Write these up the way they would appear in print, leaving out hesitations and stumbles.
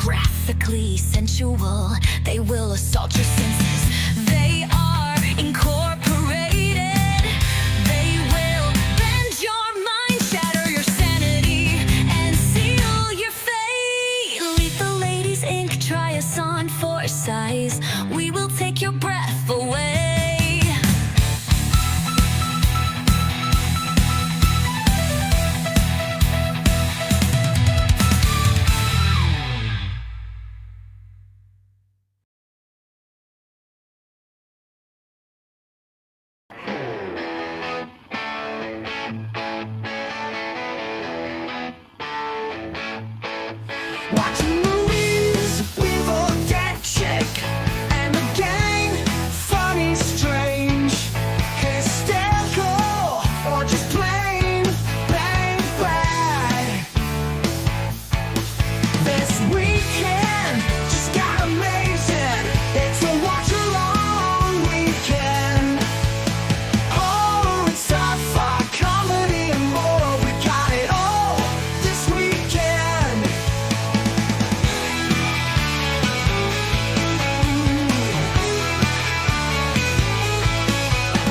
graphically sensual. They will assault your senses. They are incorporated. They will bend your mind, shatter your sanity, and seal your fate. Lethal Ladies Inc. Try us on for size. We will take your breath away. Watching movies, we forget chick and the gang. Funny, strange, hysterical, or just plain bang bad. This weekend just got amazing. It's a watch along weekend. Horror and sci-fi, comedy and more. We got it all this weekend.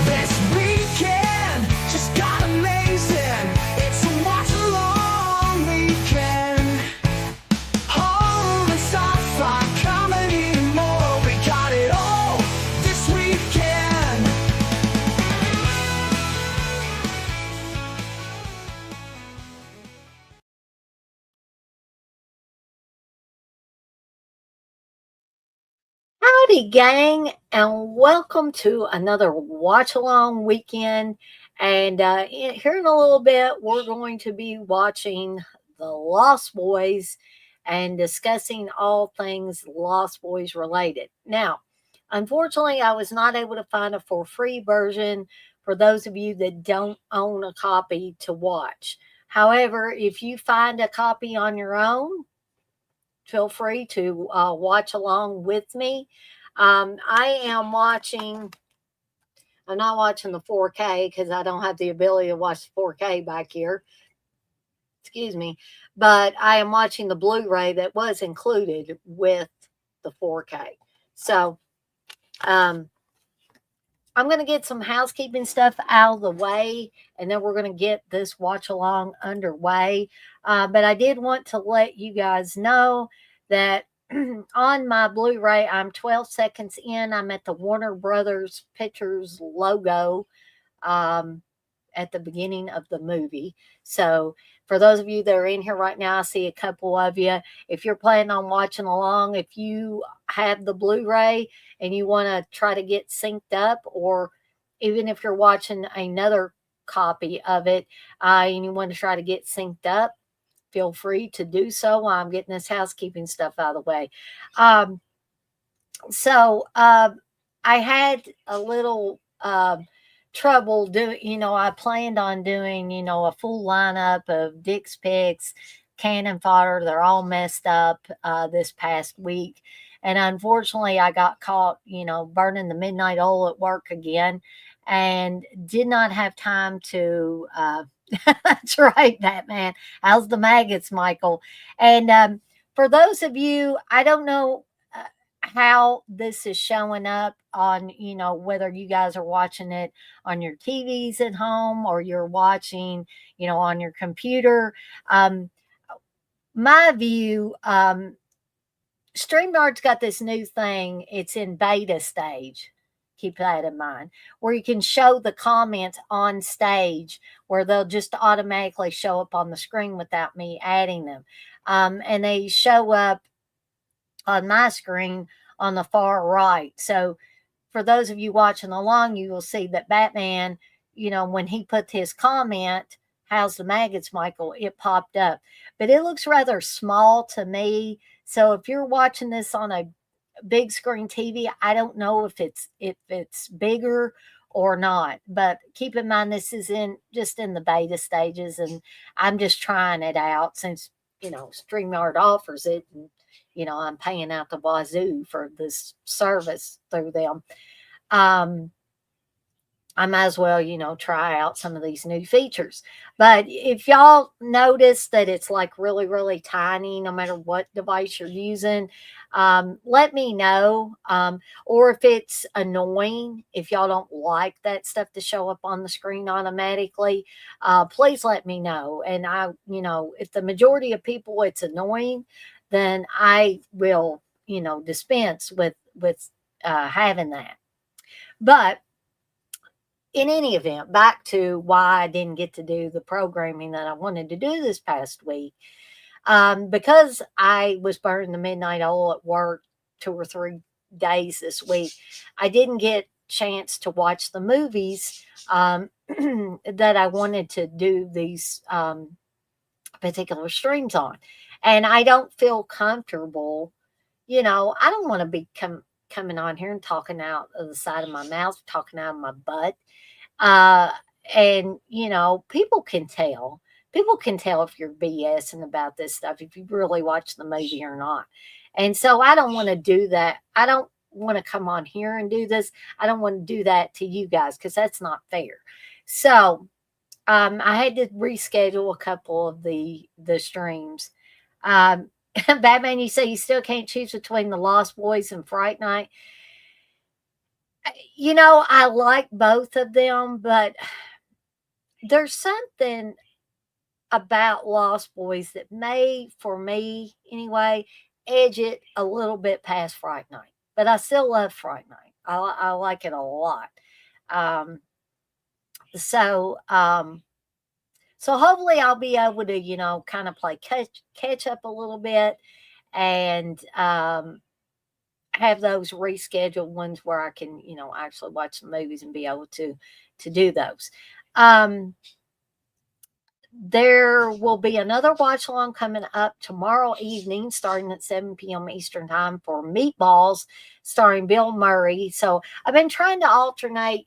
This weekend just got amazing. It's a watch along weekend. Horror and sci-fi, comedy and more. We got it all this weekend. Howdy, gang, and welcome to another watch along weekend. And here in a little bit, we're going to be watching The Lost Boys and discussing all things Lost Boys related. Now, unfortunately, I was not able to find a for free version for those of you that don't own a copy to watch. However, if you find a copy on your own, feel free to watch along with me. I am watching, I'm not watching the 4K because I don't have the ability to watch the 4K back here. Excuse me. But I am watching the Blu ray that was included with the 4K. So, I'm going to get some housekeeping stuff out of the way, and then we're going to get this watch along underway. But I did want to let you guys know that on my Blu ray, I'm 12 seconds in. I'm at the Warner Brothers Pictures logo at the beginning of the movie. So, for those of you that are in here right now, I see a couple of you. If you're planning on watching along, if you have the Blu ray and you want to try to get synced up, or even if you're watching another copy of it and you want to try to get synced up, feel free to do so while I'm getting this housekeeping stuff out of the way. I had a little trouble doing, I planned on doing, a full lineup of Dick's Picks, Cannon Fodder. They're all messed up this past week. And unfortunately, I got caught, burning the midnight oil at work again and did not have time to. That's right, Batman. How's the maggots, Michael? And for those of you, I don't know how this is showing up on, whether you guys are watching it on your TVs at home or you're watching, on your computer. My view, StreamYard's got this new thing. It's in beta stage. Keep that in mind, where you can show the comments on stage, where they'll just automatically show up on the screen without me adding them. And they show up on my screen on the far right. So for those of you watching along, you will see that Batman, when he put his comment, "How's the maggots, Michael?" it popped up. But it looks rather small to me. So if you're watching this on a big screen TV, I don't know if it's bigger or not. But keep in mind, this is just in the beta stages, and I'm just trying it out since StreamYard offers it, and I'm paying out the wazoo for this service through them. I might as well, try out some of these new features. But if y'all notice that it's like really, really tiny, no matter what device you're using, let me know. Or if it's annoying, if y'all don't like that stuff to show up on the screen automatically, please let me know. And if the majority of people it's annoying, then I will, dispense with having that. But in any event, back to why I didn't get to do the programming that I wanted to do this past week. Because I was burning the midnight oil at work 2 or 3 days this week, I didn't get chance to watch the movies that I wanted to do these particular streams on. And I don't feel comfortable, I don't want to be coming on here and talking out of the side of my mouth, talking out of my butt. Uh, and people can tell. People can tell if you're BSing about this stuff, if you really watch the movie or not. And so I don't want to do that. I don't want to come on here and do this. I don't want to do that to you guys because that's not fair. So I had to reschedule a couple of the streams. Um, Batman, you say you still can't choose between the Lost Boys and Fright Night. I like both of them, but there's something about Lost Boys that may, for me anyway, edge it a little bit past Fright Night. But I still love Fright Night. I like it a lot. Um, so um, so hopefully I'll be able to, kind of play catch up a little bit and have those rescheduled ones where I can, actually watch the movies and be able to do those. Um, there will be another watch along coming up tomorrow evening, starting at 7 p.m. Eastern Time for Meatballs, starring Bill Murray. So I've been trying to alternate,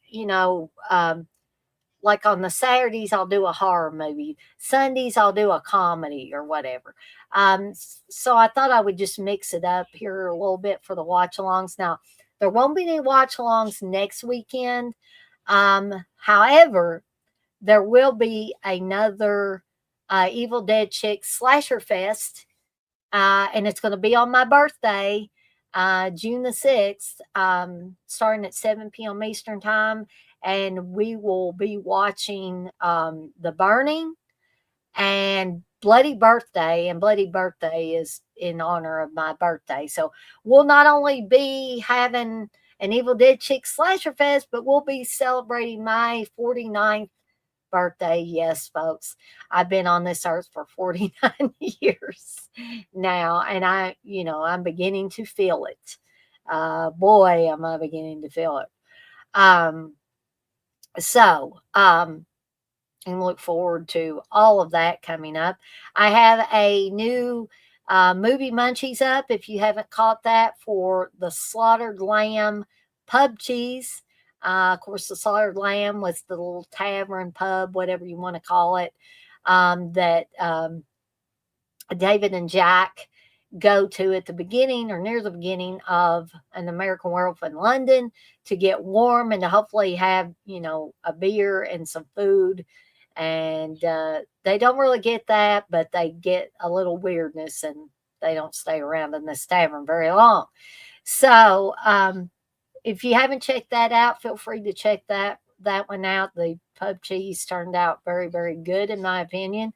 like on the Saturdays, I'll do a horror movie. Sundays, I'll do a comedy or whatever. So I thought I would just mix it up here a little bit for the watch alongs. Now, there won't be any watch alongs next weekend. However, there will be another Evil Dead Chick Slasher Fest, and it's going to be on my birthday, June the 6th, starting at 7 p.m. Eastern Time. And we will be watching The Burning and Bloody Birthday. And Bloody Birthday is in honor of my birthday. So we'll not only be having an Evil Dead Chick Slasher Fest, but we'll be celebrating my 49th birthday. Yes, folks, I've been on this earth for 49 years now, and I'm beginning to feel it. Boy, am I beginning to feel it. And look forward to all of that coming up. I have a new movie munchies up, if you haven't caught that, for the Slaughtered Lamb Pub Cheese. Of course, the Slaughtered Lamb was the little tavern, pub, whatever you want to call it, that David and Jack go to at the beginning or near the beginning of An American Werewolf in London to get warm and to hopefully have, a beer and some food. And they don't really get that, but they get a little weirdness and they don't stay around in this tavern very long. So if you haven't checked that out, feel free to check that one out. The pub cheese turned out very, very good in my opinion.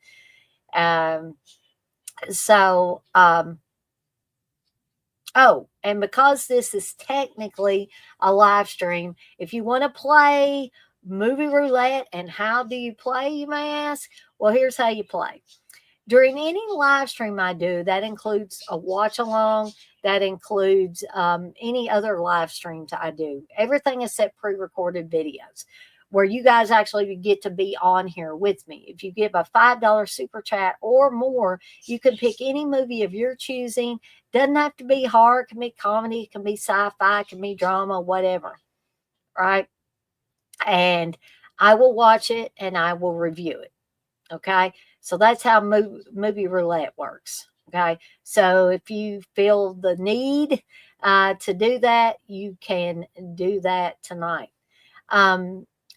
Oh, and because this is technically a live stream, if you want to play movie roulette, and how do you play, you may ask? Well, here's how you play. During any live stream I do, that includes a watch along, that includes any other live streams I do. Everything is set pre-recorded videos where you guys actually get to be on here with me. If you give a $5 super chat or more, you can pick any movie of your choosing. Doesn't have to be horror, it can be comedy, it can be sci-fi, it can be drama, whatever. Right? And I will watch it and I will review it. Okay? So that's how movie roulette works. Okay? So if you feel the need to do that, you can do that tonight.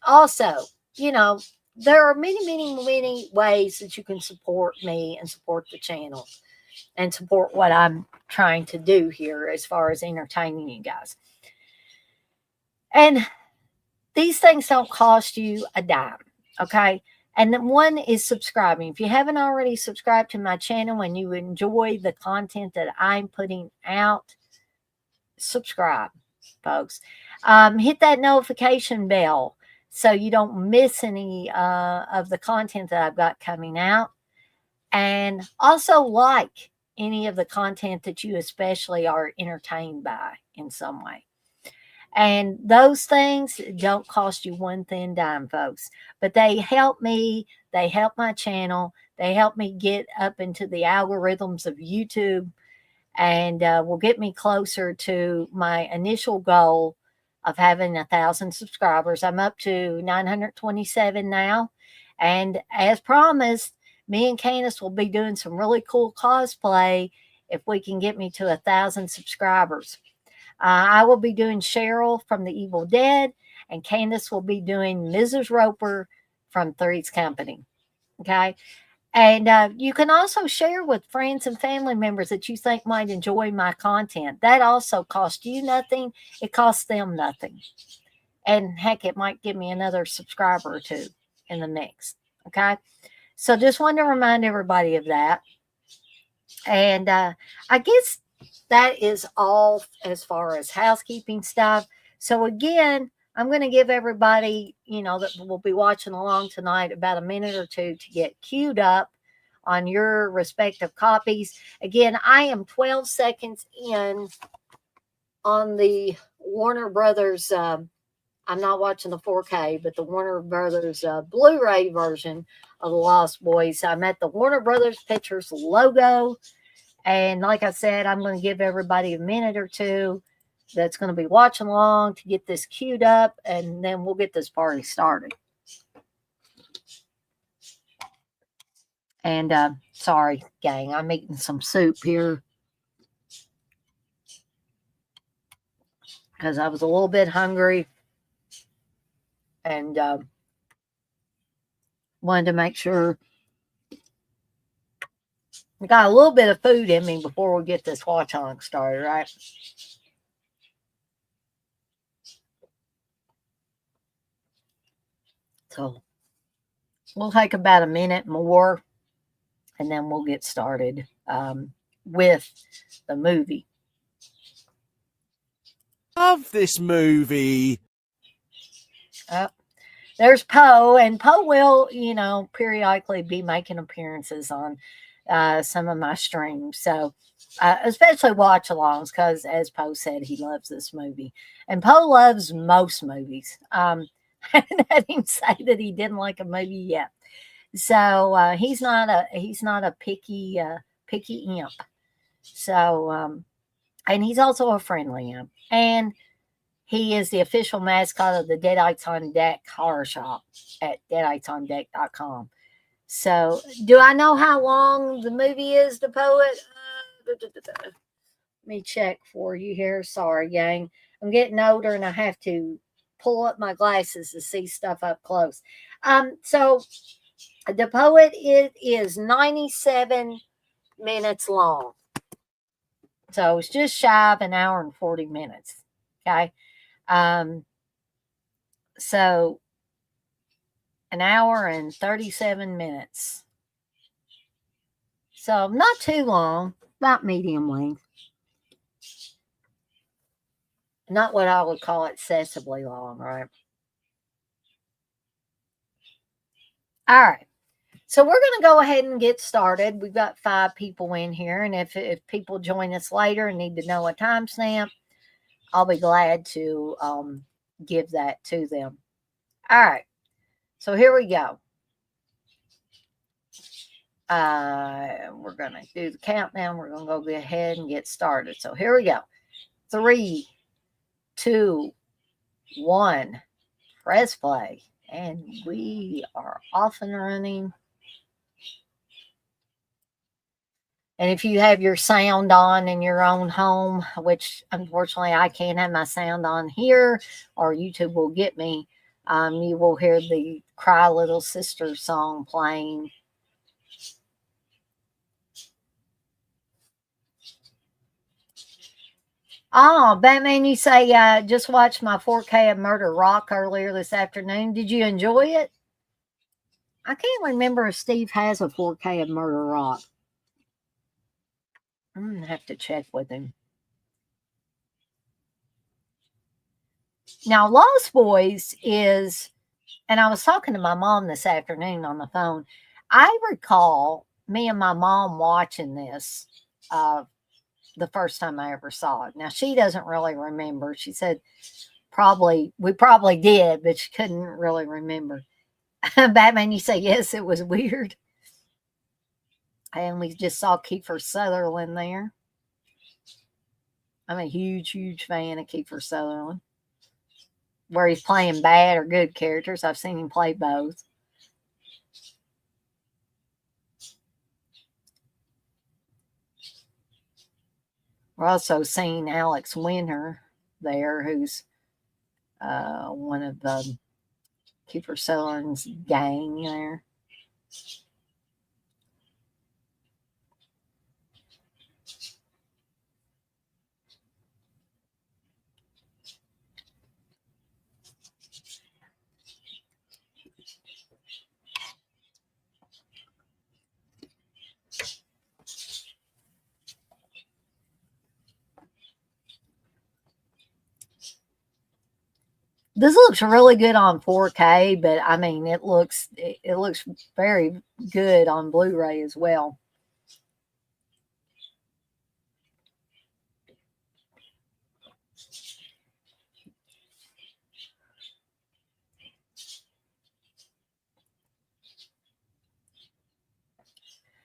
Also, there are many, many, many ways that you can support me and support the channel and support what I'm trying to do here as far as entertaining you guys. And these things don't cost you a dime, okay? And then one is subscribing. If you haven't already subscribed to my channel and you enjoy the content that I'm putting out, subscribe, folks. Hit that notification bell so you don't miss any of the content that I've got coming out. And also like any of the content that you especially are entertained by in some way. And those things don't cost you one thin dime, folks, but they help me. They help my channel. They help me get up into the algorithms of YouTube and will get me closer to my initial goal of having 1,000 subscribers. I'm up to 927 now. And as promised, me and Candace will be doing some really cool cosplay if we can get me to 1,000 subscribers. I will be doing Cheryl from The Evil Dead, and Candace will be doing Mrs. Roper from Three's Company. Okay. And you can also share with friends and family members that you think might enjoy my content. That also costs you nothing. It costs them nothing. And heck, it might give me another subscriber or two in the mix. Okay. So just wanted to remind everybody of that. And I guess that is all as far as housekeeping stuff. So again, I'm going to give everybody, that will be watching along tonight about a minute or two to get queued up on your respective copies. Again, I am 12 seconds in on the Warner Brothers. I'm not watching the 4K, but the Warner Brothers Blu-ray version of The Lost Boys. I'm at the Warner Brothers Pictures logo. And like I said, I'm going to give everybody a minute or two that's going to be watching along to get this queued up, and then we'll get this party started. And sorry, gang, I'm eating some soup here because I was a little bit hungry and wanted to make sure I got a little bit of food in me before we get this watch along started, right? So we'll take about a minute more and then we'll get started with the movie. Love this movie. There's Poe, and Poe will, periodically be making appearances on some of my streams. So, especially watch alongs, because as Poe said, he loves this movie. And Poe loves most movies. I haven't had him say that he didn't like a movie yet. So he's not a picky imp. So and he's also a friendly imp. And he is the official mascot of the Deadites on Deck horror shop at deaditesondeck.com. So, do I know how long the movie is, The Poet? Let me check for you here. Sorry, gang. I'm getting older and I have to pull up my glasses to see stuff up close. So, The Poet, it is 97 minutes long. So, it's just shy of an hour and 40 minutes. Okay. So an hour and 37 minutes. So not too long, about medium length. Not what I would call excessively long, right? All right. So we're going to go ahead and get started. We've got 5 people in here. And if people join us later and need to know a timestamp, I'll be glad to give that to them. All right. So here we go. We're going to do the countdown. We're going to go ahead and get started. So here we go. 3, 2, 1. Press play. And we are off and running. And if you have your sound on in your own home, which unfortunately I can't have my sound on here, or YouTube will get me, You will hear the Cry Little Sister song playing. Oh, Batman, you say just watched my 4K of Murder Rock earlier this afternoon. Did you enjoy it? I can't remember if Steve has a 4K of Murder Rock. I'm going to have to check with him. Now, Lost Boys is, and I was talking to my mom this afternoon on the phone. I recall me and my mom watching this the first time I ever saw it. Now, she doesn't really remember. She said we probably did, but she couldn't really remember. Batman, you say, yes, it was weird. And we just saw Kiefer Sutherland there. I'm a huge, huge fan of Kiefer Sutherland. Where he's playing bad or good characters. I've seen him play both. We're also seeing Alex Winter there, who's one of the Kiefer Sutherland's gang there. This looks really good on 4K, but I mean, it looks very good on Blu-ray as well.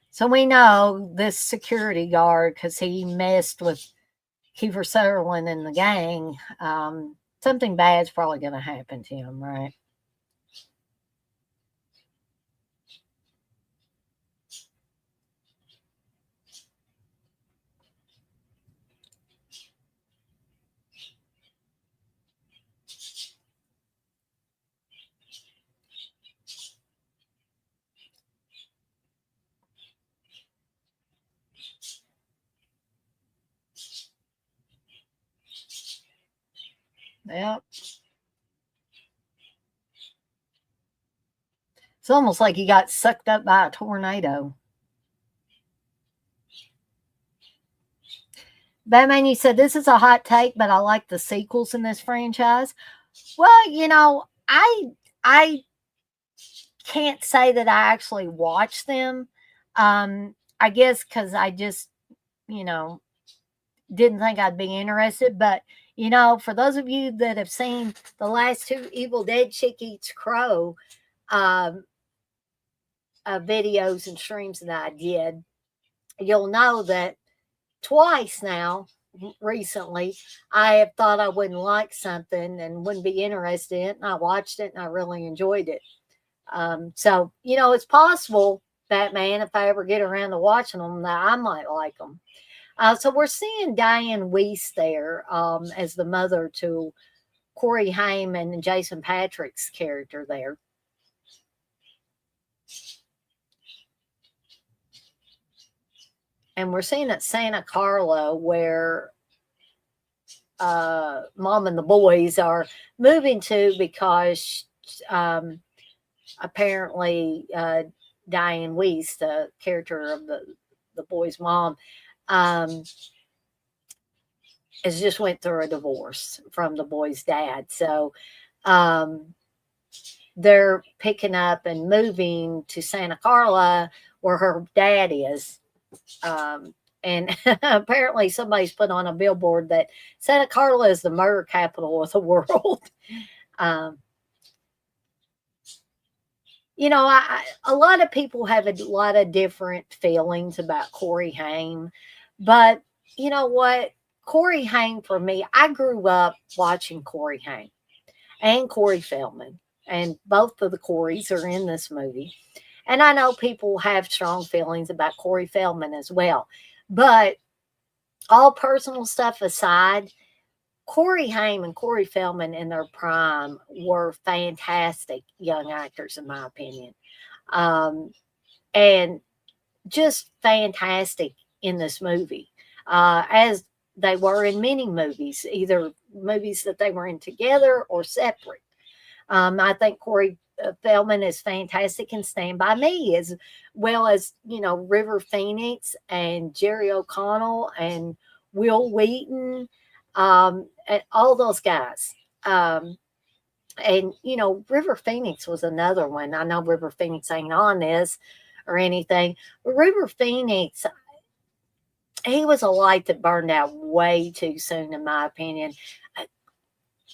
So we know this security guard, because he messed with Kiefer Sutherland and the gang, something bad's probably going to happen to him, right? Yep. It's almost like he got sucked up by a tornado. Batman, you said this is a hot take, but I like the sequels in this franchise. Well, I can't say that I actually watched them. I guess because I just, didn't think I'd be interested. But, for those of you that have seen the last two Evil Dead Chick Eats Crow videos and streams that I did, you'll know that twice now, recently, I have thought I wouldn't like something and wouldn't be interested in it, and I watched it and I really enjoyed it. So, it's possible, Batman, if I ever get around to watching them, that I might like them. So we're seeing Diane Weiss there as the mother to Corey Haim and Jason Patrick's character there. And we're seeing at Santa Carla where Mom and the boys are moving to, because apparently Diane Weiss, the character of the boy's mom, has just went through a divorce from the boy's dad. So they're picking up and moving to Santa Carla where her dad is. And apparently somebody's put on a billboard that Santa Carla is the murder capital of the world. A lot of people have a lot of different feelings about Corey Haim, but you know what? Corey Haim, for me, I grew up watching Corey Haim and Corey Feldman, and both of the Coreys are in this movie. And I know people have strong feelings about Corey Feldman as well. But all personal stuff aside, Corey Haim and Corey Feldman in their prime were fantastic young actors, in my opinion. Um, and just fantastic in this movie, as they were in many movies, either movies that they were in together or separate. I think Corey Feldman is fantastic in Stand By Me, as well as, River Phoenix and Jerry O'Connell and Will Wheaton, and all those guys. And River Phoenix was another one. I know River Phoenix ain't on this or anything, but River Phoenix, he was a light that burned out way too soon, in my opinion.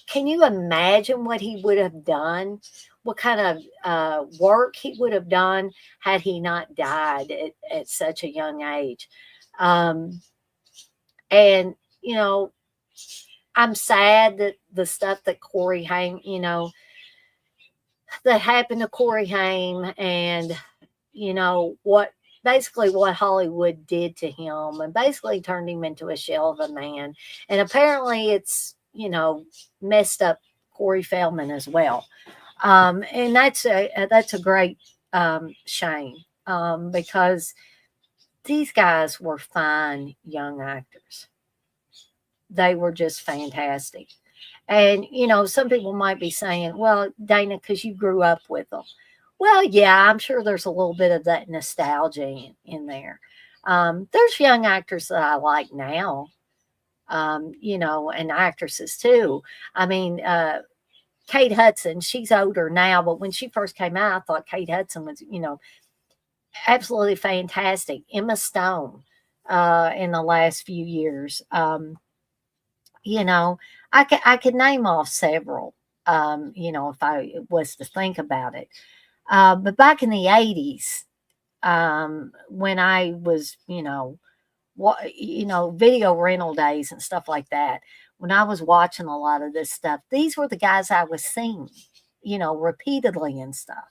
Can you imagine what he would have done? What kind of work he would have done had he not died at such a young age? And, I'm sad that the stuff that Corey Haim, that happened to Corey Haim, and, what Hollywood did to him, and basically turned him into a shell of a man. And apparently it's, messed up Corey Feldman as well. And that's a great shame, because these guys were fine young actors. They were just fantastic. And, some people might be saying, well, Dana, because you grew up with them. Well, yeah, I'm sure there's a little bit of that nostalgia in there. There's young actors that I like now, and actresses too. I mean, Kate Hudson, she's older now, but when she first came out, I thought Kate Hudson was, absolutely fantastic. Emma Stone, in the last few years. I could name off several, if I was to think about it. But back in the 80s, when I was, video rental days and stuff like that, when I was watching a lot of this stuff, these were the guys I was seeing, repeatedly and stuff.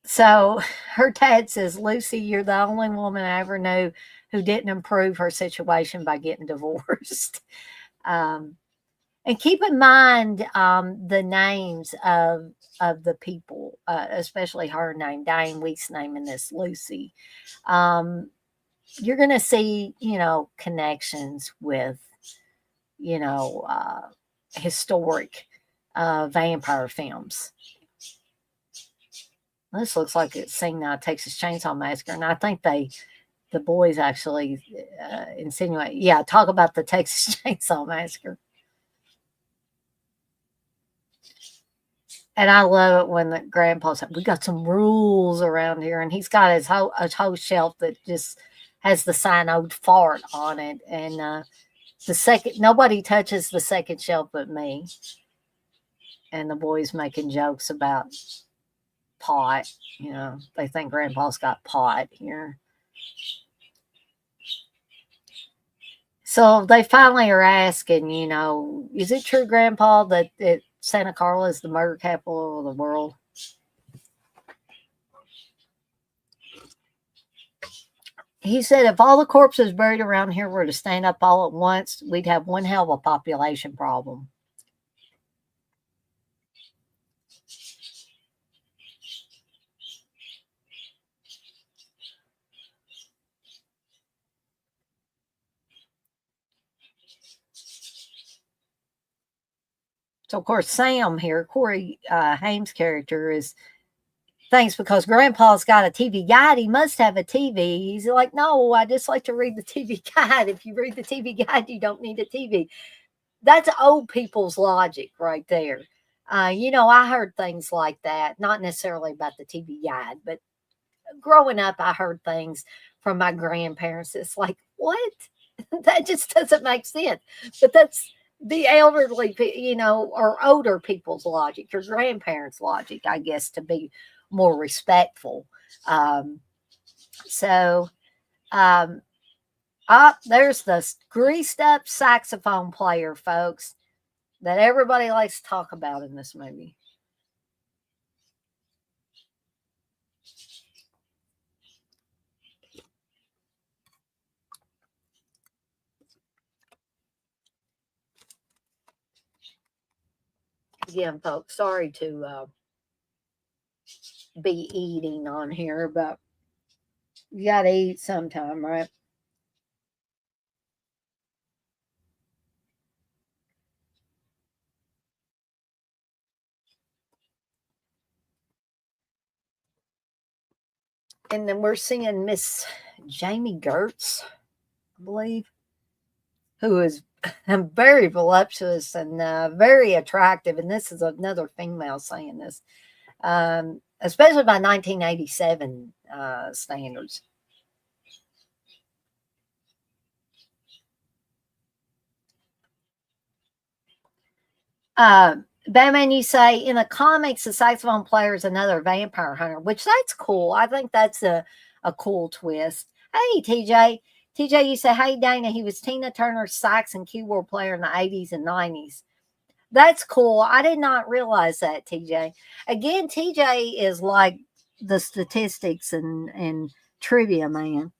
So her dad says, Lucy, you're the only woman I ever knew who didn't improve her situation by getting divorced. And keep in mind the names of the people, especially her name, Diane Week's name in this, Lucy. You're going to see, connections with, historic vampire films. This looks like it's seen Texas Chainsaw Massacre, and I think the boys actually insinuate, talk about the Texas Chainsaw Massacre. And I love it when the grandpa said, we got some rules around here. And he's got his whole shelf that just has the sign "Old Fart" on it. And nobody touches the second shelf but me. And the boys making jokes about pot. They think grandpa's got pot here. So they finally are asking, is it true, Grandpa, that Santa Carla is the murder capital of the world? He said if all the corpses buried around here were to stand up all at once, we'd have one hell of a population problem. So, of course, Sam here, Corey Haim's character, thinks because Grandpa's got a TV guide, he must have a TV. He's like, no, I just like to read the TV guide. If you read the TV guide, you don't need a TV. That's old people's logic right there. I heard things like that, not necessarily about the TV guide, but growing up, I heard things from my grandparents. It's like, what? That just doesn't make sense. But that's the elderly, or older people's logic, your grandparents' logic, I guess, to be more respectful. There's the greased up saxophone player, folks, that everybody likes to talk about in this movie. again, folks. Sorry to be eating on here, but you gotta eat sometime, right? And then we're seeing Miss Jamie Gertz, I believe, who is very voluptuous and very attractive. And this is another female saying this, especially by 1987 standards. Batman, you say in the comics, the saxophone player is another vampire hunter, which that's cool. I think that's a cool twist. Hey, TJ. TJ, you say, hey, Dana, he was Tina Turner's sax and keyboard player in the 80s and 90s. That's cool. I did not realize that, TJ. Again, TJ is like the statistics and trivia man.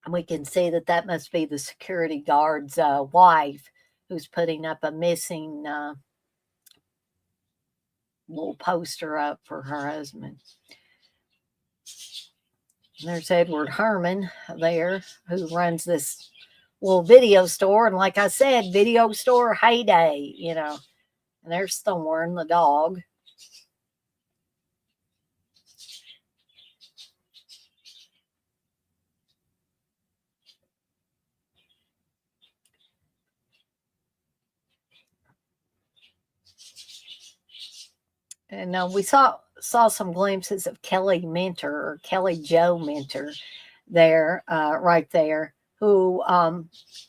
And we can see that that must be the security guard's wife who's putting up a missing little poster up for her husband. And there's Edward Herman there who runs this little video store. And like I said, video store heyday, you know. And there's Thorn, the dog. And we saw some glimpses of Kelly Minter or Kelly Jo Minter there, right there, who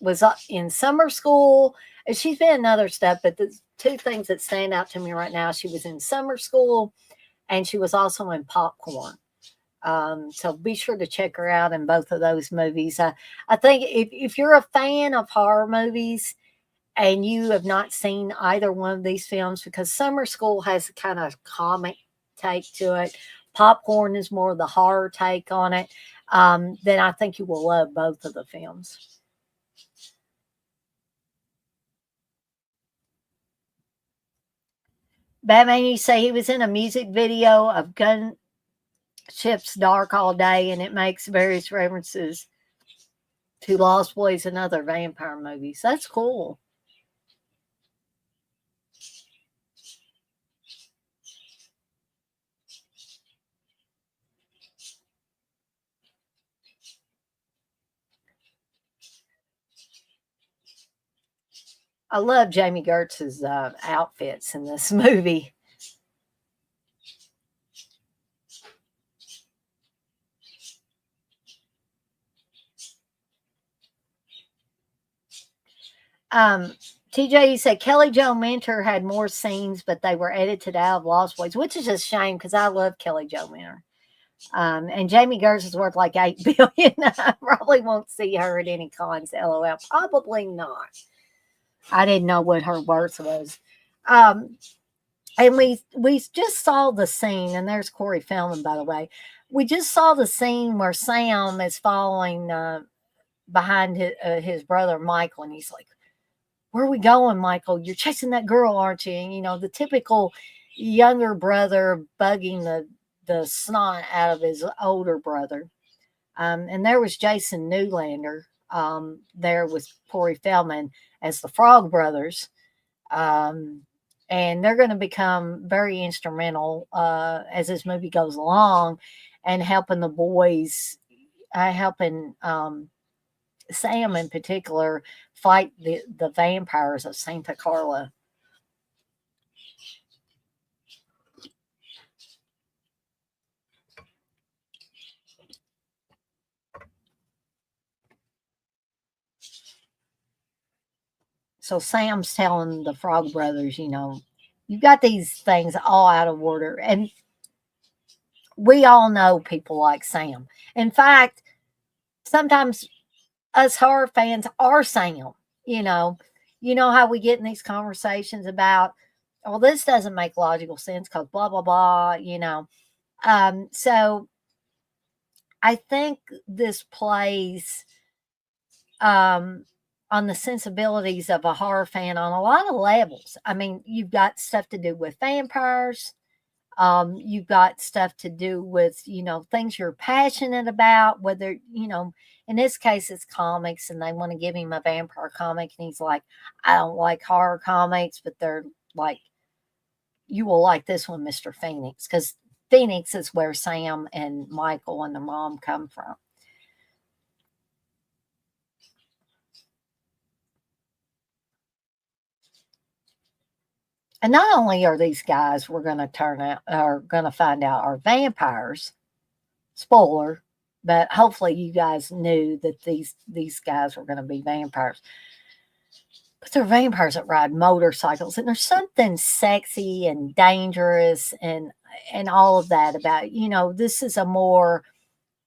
was in summer school. And she's been in other stuff, but the two things that stand out to me right now, she was in summer school and she was also in Popcorn. So be sure to check her out in both of those movies. I think if you're a fan of horror movies, and you have not seen either one of these films, because Summer School has a kind of comic take to it, Popcorn is more of the horror take on it, then I think you will love both of the films. Batman, you say he was in a music video of Gunship's Dark All Day, and it makes various references to Lost Boys and other vampire movies. That's cool. I love Jamie Gertz's outfits in this movie. TJ, you said Kelly Jo Minter had more scenes, but they were edited out of Lost Boys, which is a shame because I love Kelly Jo Minter. And Jamie Gertz is worth like $8 billion. I probably won't see her at any cons. LOL. Probably not. I didn't know what her worth was. And we just saw the scene, and there's Corey Feldman, by the way. We just saw the scene where Sam is following behind his brother Michael, and he's like, "Where are we going, Michael? You're chasing that girl, aren't you?" And, you know, the typical younger brother bugging the snot out of his older brother. And there was Jason Newlander. There was Corey Feldman as the Frog Brothers. And they're going to become very instrumental as this movie goes along and helping the boys, helping Sam in particular fight the vampires of Santa Carla. So Sam's telling the Frog Brothers, you know, you've got these things all out of order. And we all know people like Sam. In fact, sometimes us horror fans are Sam. You know how we get in these conversations about, well, this doesn't make logical sense because blah, blah, blah, So I think this plays um, on the sensibilities of a horror fan on a lot of levels. I mean, you've got stuff to do with vampires. You've got stuff to do with, things you're passionate about, whether, in this case, it's comics and they want to give him a vampire comic. And he's like, I don't like horror comics, but they're like, you will like this one, Mr. Phoenix, because Phoenix is where Sam and Michael and the mom come from. And not only are these guys we're going to find out are vampires, spoiler, but hopefully you guys knew that these guys were going to be vampires. But they're vampires that ride motorcycles, and there's something sexy and dangerous and all of that about, this is a more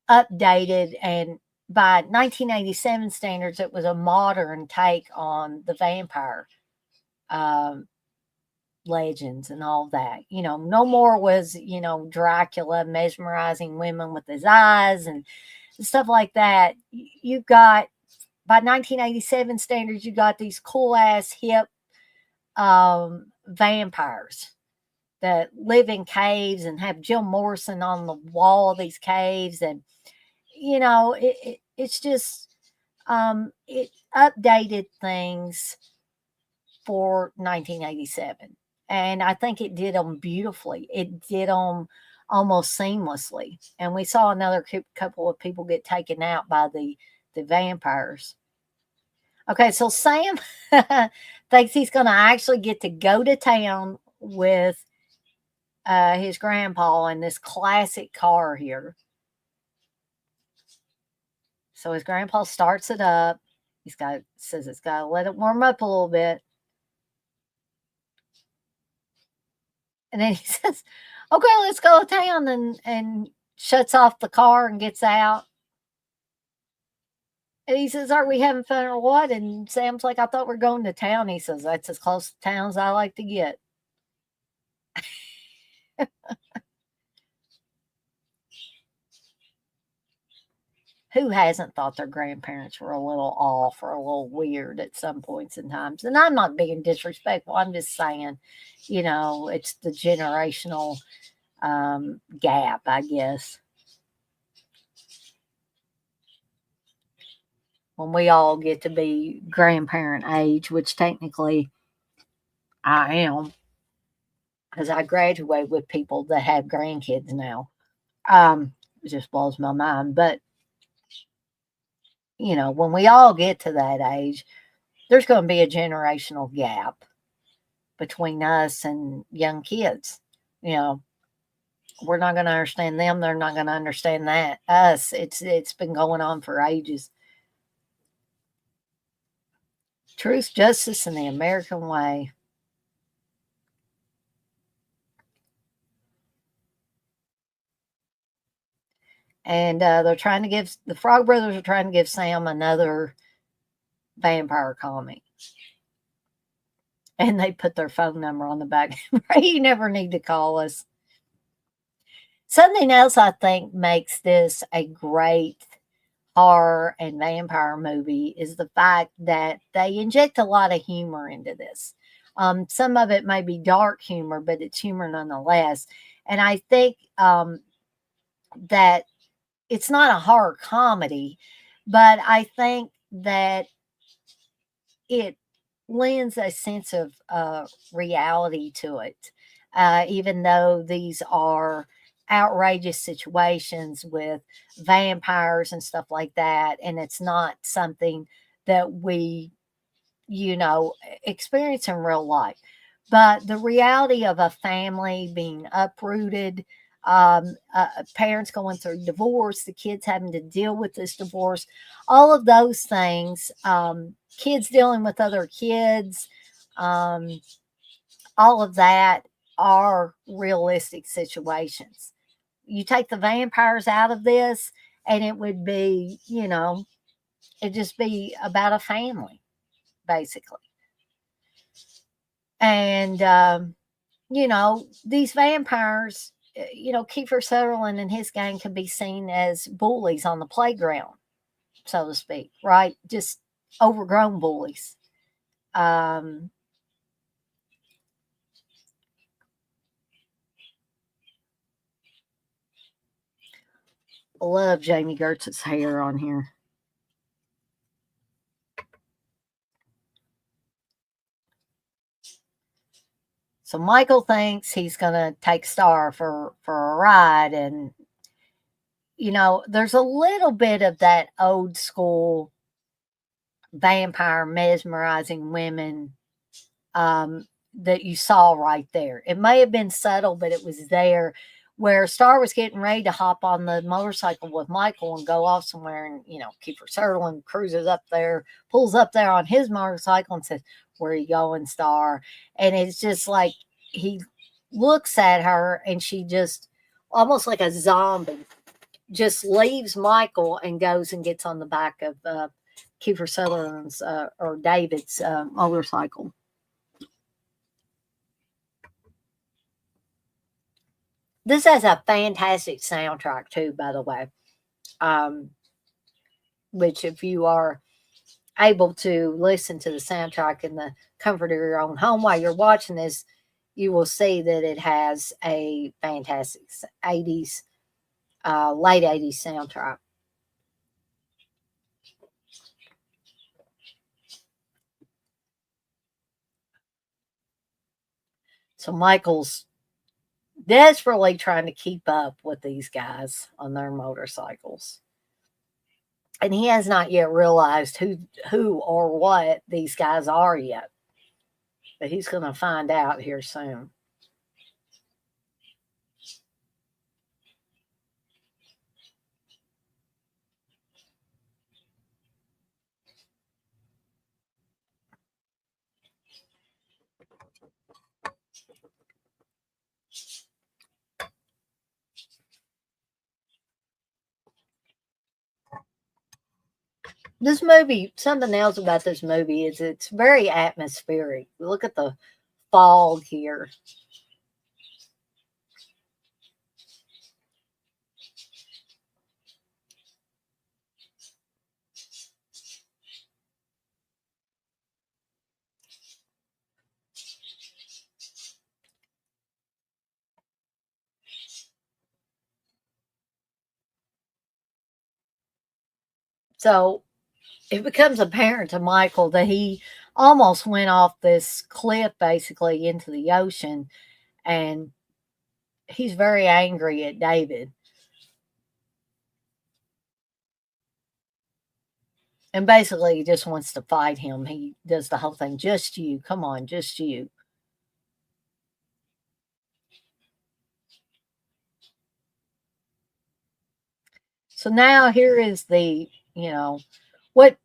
updated, and by 1987 standards, it was a modern take on the vampire legends and all that. No more was, Dracula mesmerizing women with his eyes and stuff like that. You got, by 1987 standards, you got these cool ass hip vampires that live in caves and have Jim Morrison on the wall of these caves. And, it's just, it updated things for 1987. And I think it did them beautifully. It did them almost seamlessly. And we saw another couple of people get taken out by the vampires. Okay, so Sam thinks he's going to actually get to go to town with his grandpa in this classic car here. So his grandpa starts it up. Says it's got to let it warm up a little bit. And then he says, okay, let's go to town, and shuts off the car and gets out. And he says, are we having fun or what? And Sam's like, I thought we are going to town. He says, that's as close to town as I like to get. Who hasn't thought their grandparents were a little off or a little weird at some points in times? And I'm not being disrespectful. I'm just saying, it's the generational gap, I guess. When we all get to be grandparent age, which technically I am, because I graduate with people that have grandkids now. It just blows my mind. But, when we all get to that age, there's going to be a generational gap between us and young kids. We're not going to understand them. They're not going to understand us. It's been going on for ages. Truth, justice, and the American way. And the Frog Brothers are trying to give Sam another vampire comic. And they put their phone number on the back. You never need to call us. Something else I think makes this a great horror and vampire movie is the fact that they inject a lot of humor into this. Some of it may be dark humor, but it's humor nonetheless. And I think that it's not a horror comedy, but I think that it lends a sense of reality to it, even though these are outrageous situations with vampires and stuff like that. And it's not something that we, experience in real life. But the reality of a family being uprooted, parents going through divorce, the kids having to deal with this divorce, all of those things, kids dealing with other kids, all of that are realistic situations. You take the vampires out of this, and it would be, it'd just be about a family, basically. And these vampires, Kiefer Sutherland and his gang can be seen as bullies on the playground, so to speak, right? Just overgrown bullies. Um, I love Jamie Gertz's hair on here. So Michael thinks he's going to take Star for a ride, and there's a little bit of that old school vampire mesmerizing women that you saw right there. It may have been subtle, but it was there. Where Star was getting ready to hop on the motorcycle with Michael and go off somewhere, and Kiefer Sutherland cruises up there, pulls up there on his motorcycle, and says, "Where are you going, Star?" And it's just like he looks at her, and she just almost like a zombie just leaves Michael and goes and gets on the back of Kiefer Sutherland's or David's motorcycle. This has a fantastic soundtrack too, by the way. Which, if you are able to listen to the soundtrack in the comfort of your own home while you're watching this, you will see that it has a fantastic 80s, late 80s soundtrack. So Michael's desperately trying to keep up with these guys on their motorcycles. And he has not yet realized who or what these guys are yet. But he's going to find out here soon. This movie, something else about this movie is it's very atmospheric. Look at the fog here. So it becomes apparent to Michael that he almost went off this cliff basically into the ocean, and he's very angry at David. And basically, he just wants to fight him. He does the whole thing. Just you. Come on, just you. So now here is what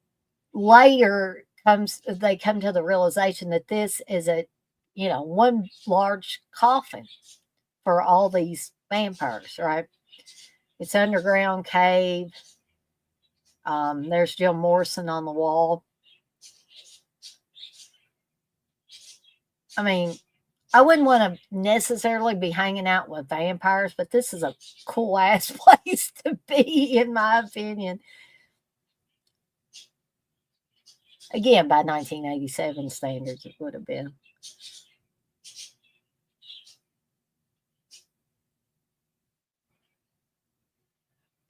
later comes, they come to the realization that this is one large coffin for all these vampires, right? It's underground cave. There's Jim Morrison on the wall. I mean, I wouldn't want to necessarily be hanging out with vampires, but this is a cool ass place to be, in my opinion. Again, by 1987 standards, it would have been.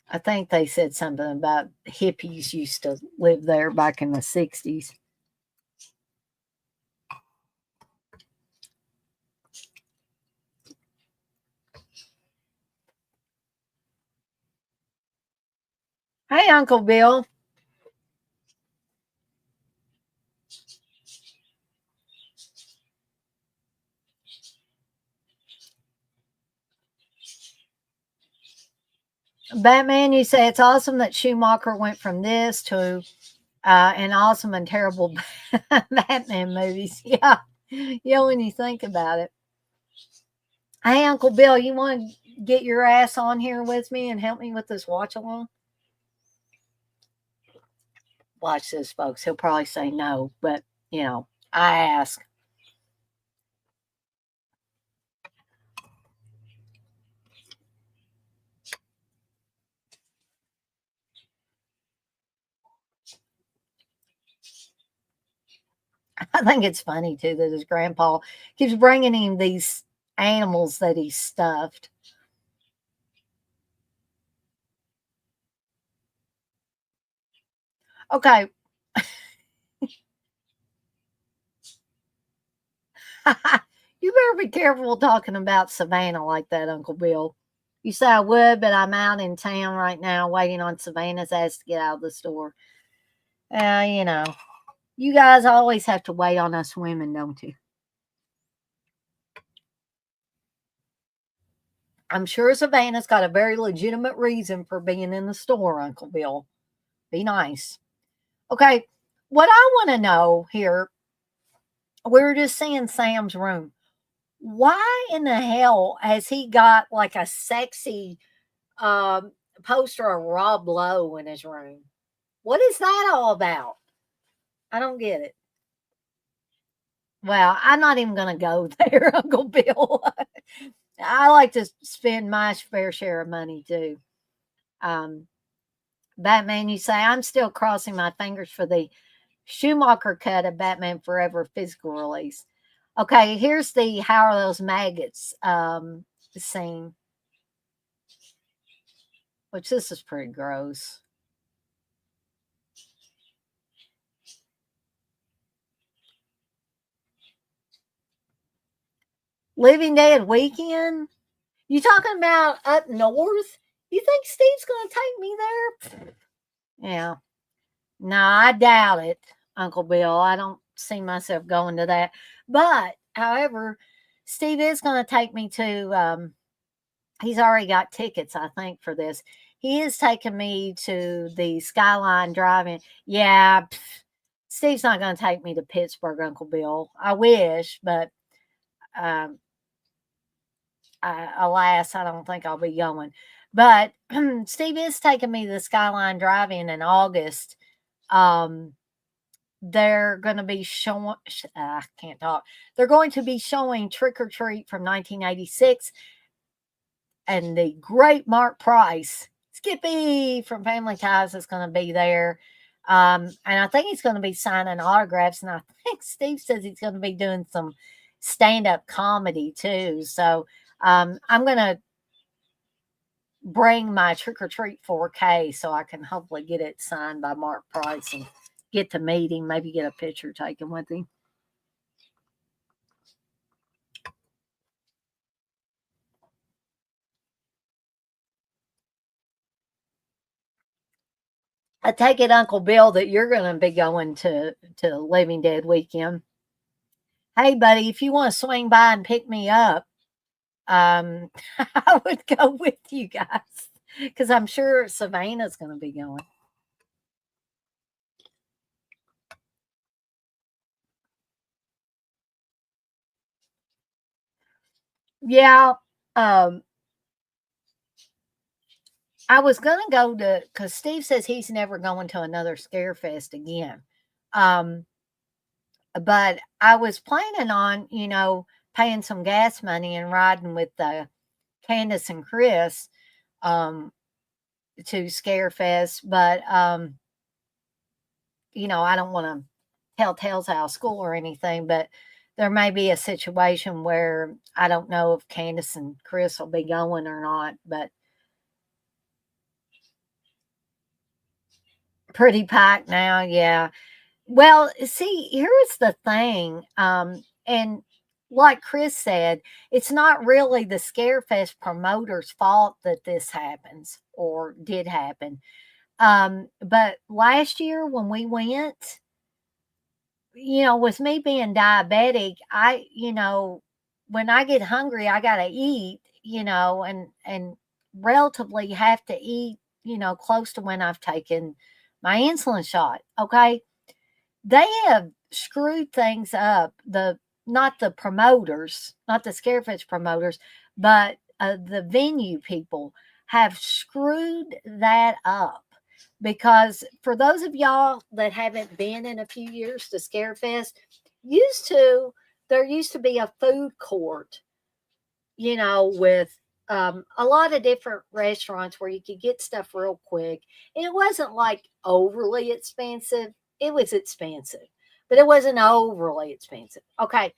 I think they said something about hippies used to live there back in the 60s. Hey, Uncle Bill. Batman, you say it's awesome that Schumacher went from this to an awesome and terrible Batman movies. Yeah. Yeah, when you think about it. Hey, Uncle Bill, you want to get your ass on here with me and help me with this watch along? Watch this, folks. He'll probably say no, but I ask. I think it's funny too that his grandpa keeps bringing him these animals that he stuffed. Okay. You better be careful talking about Savannah like that, Uncle Bill. You say I would, but I'm out in town right now waiting on Savannah's ass to get out of the store. You know, you guys always have to wait on us women, don't you? I'm sure Savannah's got a very legitimate reason for being in the store, Uncle Bill. Be nice. Okay, what I want to know here, we were just seeing Sam's room. Why in the hell has he got like a sexy um, poster of Rob Lowe in his room? What is that all about? I don't get it. Well, I'm not even going to go there, Uncle Bill. I like to spend my fair share of money too. Um, Batman, you say, I'm still crossing my fingers for the Schumacher cut of Batman Forever physical release. Okay, here's the How Are Those Maggots scene, which this is pretty gross. Living Dead weekend? You talking about up north? You think Steve's going to take me there? Yeah. No, I doubt it, Uncle Bill. I don't see myself going to that. But, however, Steve is going to take me to, he's already got tickets, I think, for this. He is taking me to the Skyline Drive-In. Yeah, Steve's not going to take me to Pittsburgh, Uncle Bill. I wish, but um, alas, I don't think I'll be going. But Steve is taking me to the Skyline Drive-In in August. They're going to be showing, I can't talk. They're going to be showing Trick or Treat from 1986 and the great Mark Price, Skippy from Family Ties, is going to be there. And I think he's going to be signing autographs. And I think Steve says he's going to be doing some stand up comedy too. So I'm going to bring my Trick or Treat 4K so I can hopefully get it signed by Mark Price and get to meet him, maybe get a picture taken with him. I take it, Uncle Bill, that you're going to be going to Living Dead weekend. Hey, buddy, if you want to swing by and pick me up, I would go with you guys because I'm sure Savannah's going to be going. Yeah, um, I was going to go to because Steve says he's never going to another Scarefest again. Um, but I was planning on, paying some gas money and riding with Candace and Chris to Scarefest. But, I don't want to tell tales out of school or anything, but there may be a situation where I don't know if Candace and Chris will be going or not, but pretty packed now. Yeah. Well, see, here's the thing. And like Chris said, it's not really the Scarefest promoters' fault that this happens or did happen. But last year when we went, with me being diabetic, when I get hungry, I gotta eat, and relatively have to eat, close to when I've taken my insulin shot. Okay. They have screwed things up. Not the promoters, not the Scarefest promoters, but the venue people have screwed that up. Because for those of y'all that haven't been in a few years to Scarefest, there used to be a food court, with a lot of different restaurants where you could get stuff real quick. And it wasn't like overly expensive, it was expensive. but it wasn't overly expensive. Okay,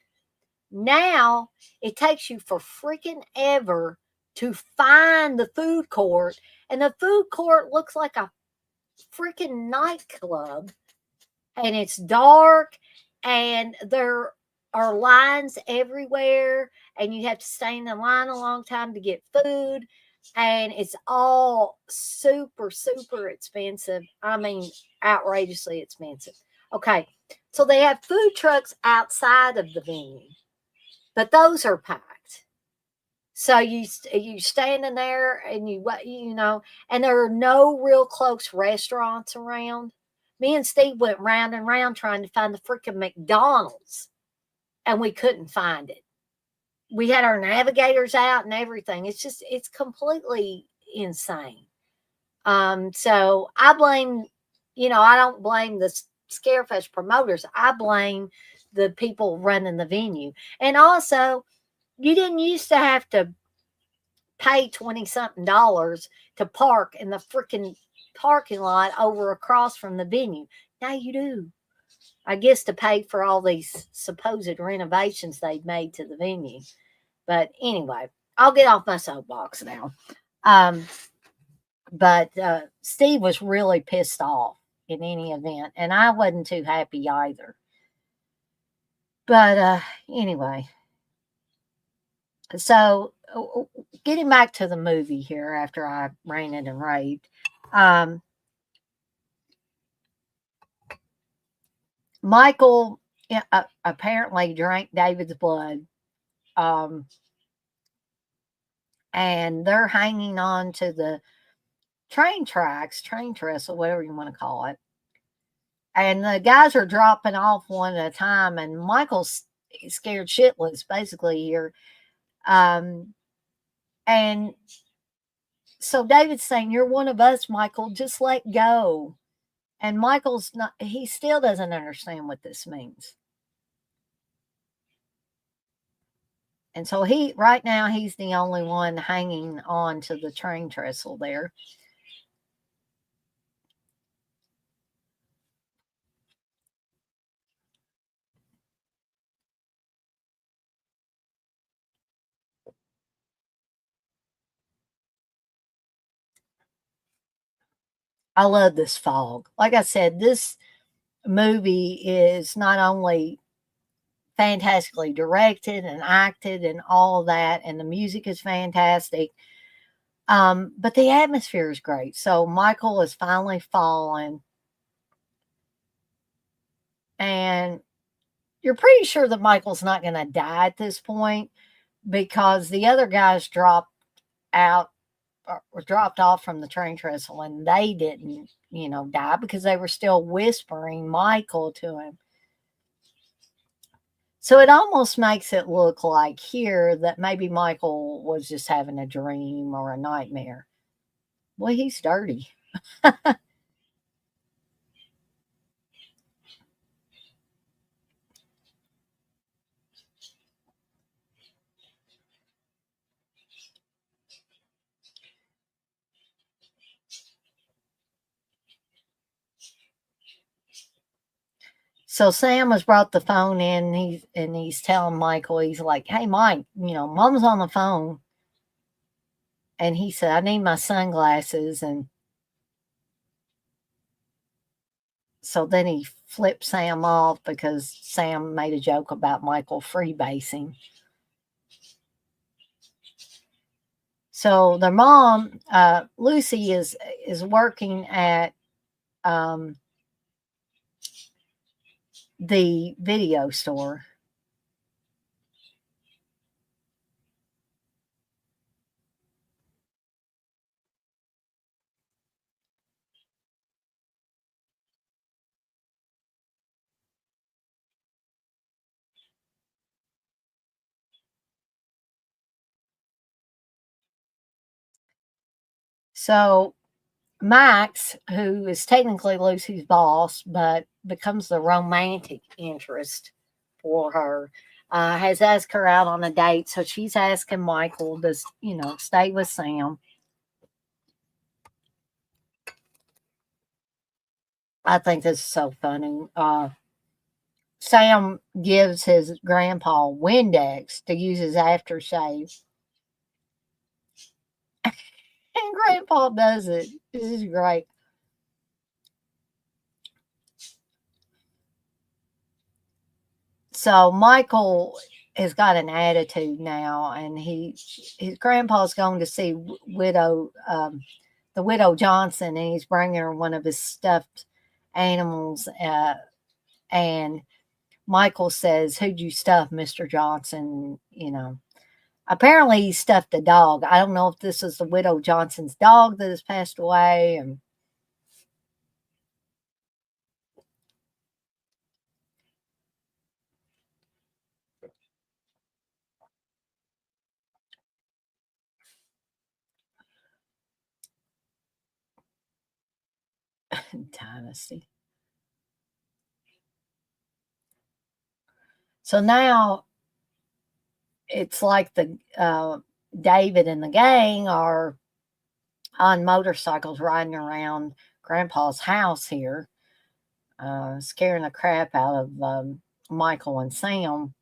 now it takes you for freaking ever to find the food court, and the food court looks like a freaking nightclub, and it's dark, and there are lines everywhere, and you have to stay in the line a long time to get food, and it's all super, super expensive. I mean, outrageously expensive. Okay, so they have food trucks outside of the venue, but those are packed. So you standing there and you know, and there are no real close restaurants around. Me and Steve went round and round trying to find the freaking McDonald's, and we couldn't find it. We had our navigators out and everything. It's completely insane. So I blame, I don't blame the Scarefest promoters. I blame the people running the venue. And also, you didn't used to have to pay 20 something dollars to park in the freaking parking lot over across from the venue. Now you do. I guess to pay for all these supposed renovations they've made to the venue. But anyway, I'll get off my soapbox now. But Steve was really pissed off in any event, and I wasn't too happy either. But anyway, so getting back to the movie here after I ranted and raved. Michael apparently drank David's blood. And they're hanging on to the train trestle, whatever you want to call it. And the guys are dropping off one at a time, and Michael's scared shitless, basically, here. And so David's saying, "You're one of us, Michael. Just let go." And Michael's not, he still doesn't understand what this means. And so right now, he's the only one hanging on to the train trestle there. I love this fog. Like I said, this movie is not only fantastically directed and acted and all that, and the music is fantastic, but the atmosphere is great. So Michael is finally fallen, and you're pretty sure that Michael's not going to die at this point because the other guys dropped out or dropped off from the train trestle, and they didn't, die because they were still whispering Michael to him. So it almost makes it look like here that maybe Michael was just having a dream or a nightmare. Well, he's dirty. So Sam has brought the phone in, and he's telling Michael, he's like, "Hey, Mike, Mom's on the phone." And he said, "I need my sunglasses." And so then he flipped Sam off because Sam made a joke about Michael freebasing. So their mom, Lucy, is working at the video store. So Max, who is technically Lucy's boss, but becomes the romantic interest for her, has asked her out on a date. So she's asking Michael to, stay with Sam. I think this is so funny. Sam gives his grandpa Windex to use as aftershave. And grandpa does it. This is great. So Michael has got an attitude now, and his grandpa's going to see the widow Johnson, and he's bringing her one of his stuffed animals. And Michael says, "Who'd you stuff, Mr. Johnson?" Apparently he stuffed a dog. I don't know if this is the widow Johnson's dog that has passed away. And Dynasty. So now it's like the David and the gang are on motorcycles riding around Grandpa's house here, scaring the crap out of Michael and Sam.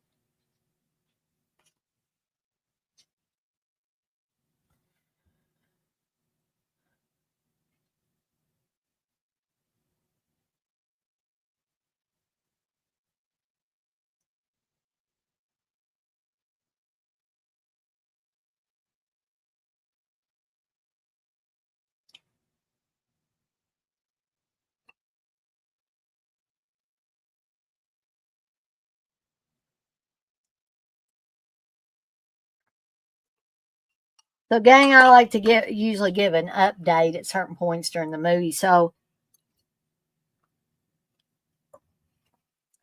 So, gang, I like to usually give an update at certain points during the movie. So,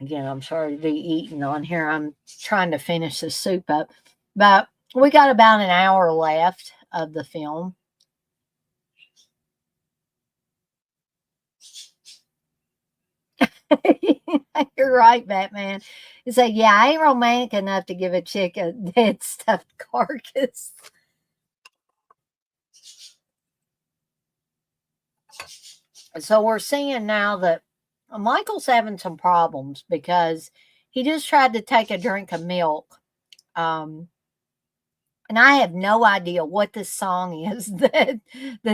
again, I'm sorry to be eating on here. I'm trying to finish the soup up, but we got about an hour left of the film. You're right, Batman. You say, yeah, I ain't romantic enough to give a chick a dead stuffed carcass. So we're seeing now that Michael's having some problems because he just tried to take a drink of milk. And I have no idea what this song is that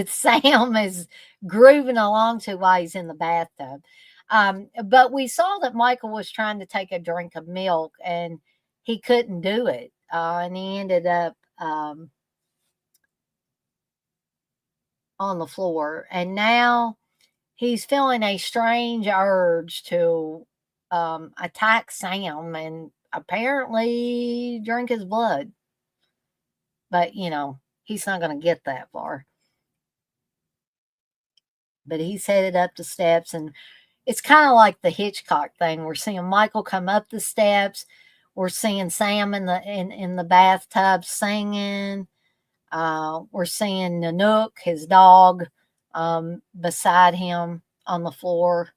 Sam is grooving along to while he's in the bathtub. But we saw that Michael was trying to take a drink of milk and he couldn't do it. And he ended up on the floor. And now he's feeling a strange urge to attack Sam and apparently drink his blood. But, he's not going to get that far. But he's headed up the steps, and it's kind of like the Hitchcock thing. We're seeing Michael come up the steps. We're seeing Sam in the bathtub singing. We're seeing Nanook, his dog, beside him on the floor.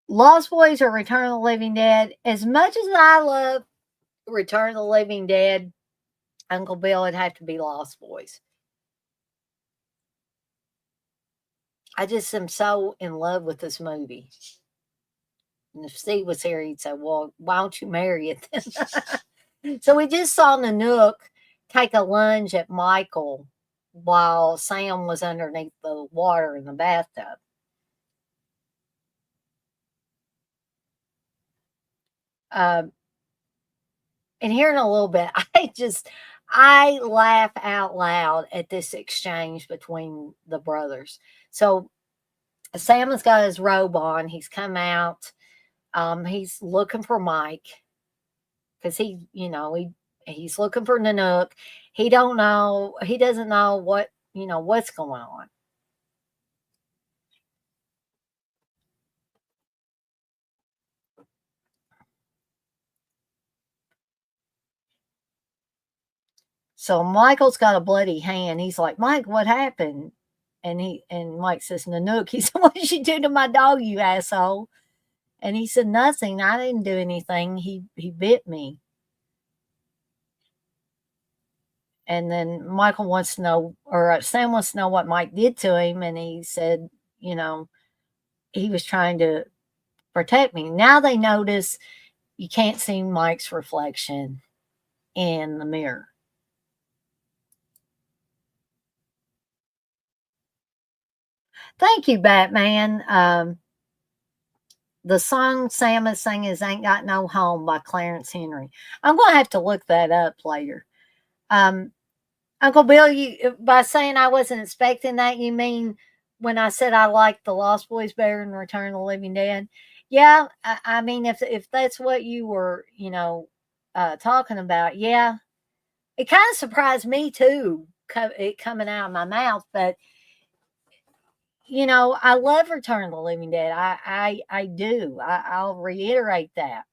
Lost Boys or Return of the Living Dead. As much as I love Return of the Living Dead, Uncle Bill, it'd have to be Lost Boys. I just am so in love with this movie. And if Steve was here, he'd say, well, why don't you marry it then? So we just saw Nanook take a lunge at Michael while Sam was underneath the water in the bathtub. And here in a little bit, I laugh out loud at this exchange between the brothers. So Sam has got his robe on. He's come out. He's looking for Mike because he's looking for Nanook. He doesn't know what's going on. So Michael's got a bloody hand. He's like, Mike, what happened? And Mike says, Nanook. He said, what did you do to my dog, you asshole? And he said, nothing. I didn't do anything. He bit me. And then Michael wants to know, or Sam wants to know what Mike did to him. And he said, he was trying to protect me. Now they notice you can't see Mike's reflection in the mirror. Thank you, Batman. The song Sam is singing is Ain't Got No Home by Clarence Henry. I'm going to have to look that up later. Uncle Bill, you by saying I wasn't expecting that, you mean when I said I liked the Lost Boys better than Return of the Living Dead? Yeah, I mean, if that's what you were, talking about, yeah, it kind of surprised me too, it coming out of my mouth. But I love Return of the Living Dead. I do. I'll reiterate that.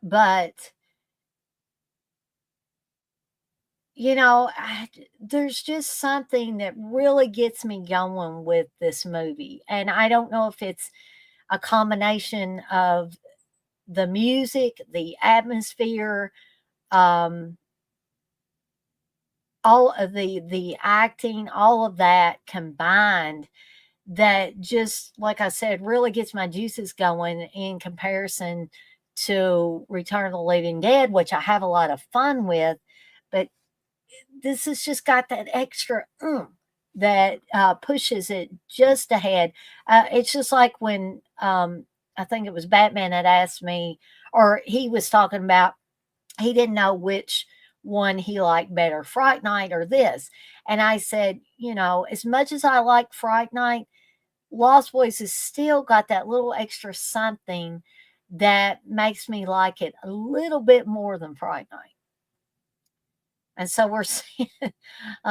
But there's just something that really gets me going with this movie. And I don't know if it's a combination of the music, the atmosphere, all of the acting, all of that combined that just, like I said, really gets my juices going in comparison to Return of the Living Dead, which I have a lot of fun with. But this has just got that extra that pushes it just ahead. It's just like when I think it was Batman that asked me, or he was talking about, he didn't know which one he liked better, Fright Night or this. And I said, as much as I like Fright Night, Lost Boys has still got that little extra something that makes me like it a little bit more than Fright Night. And so we're seeing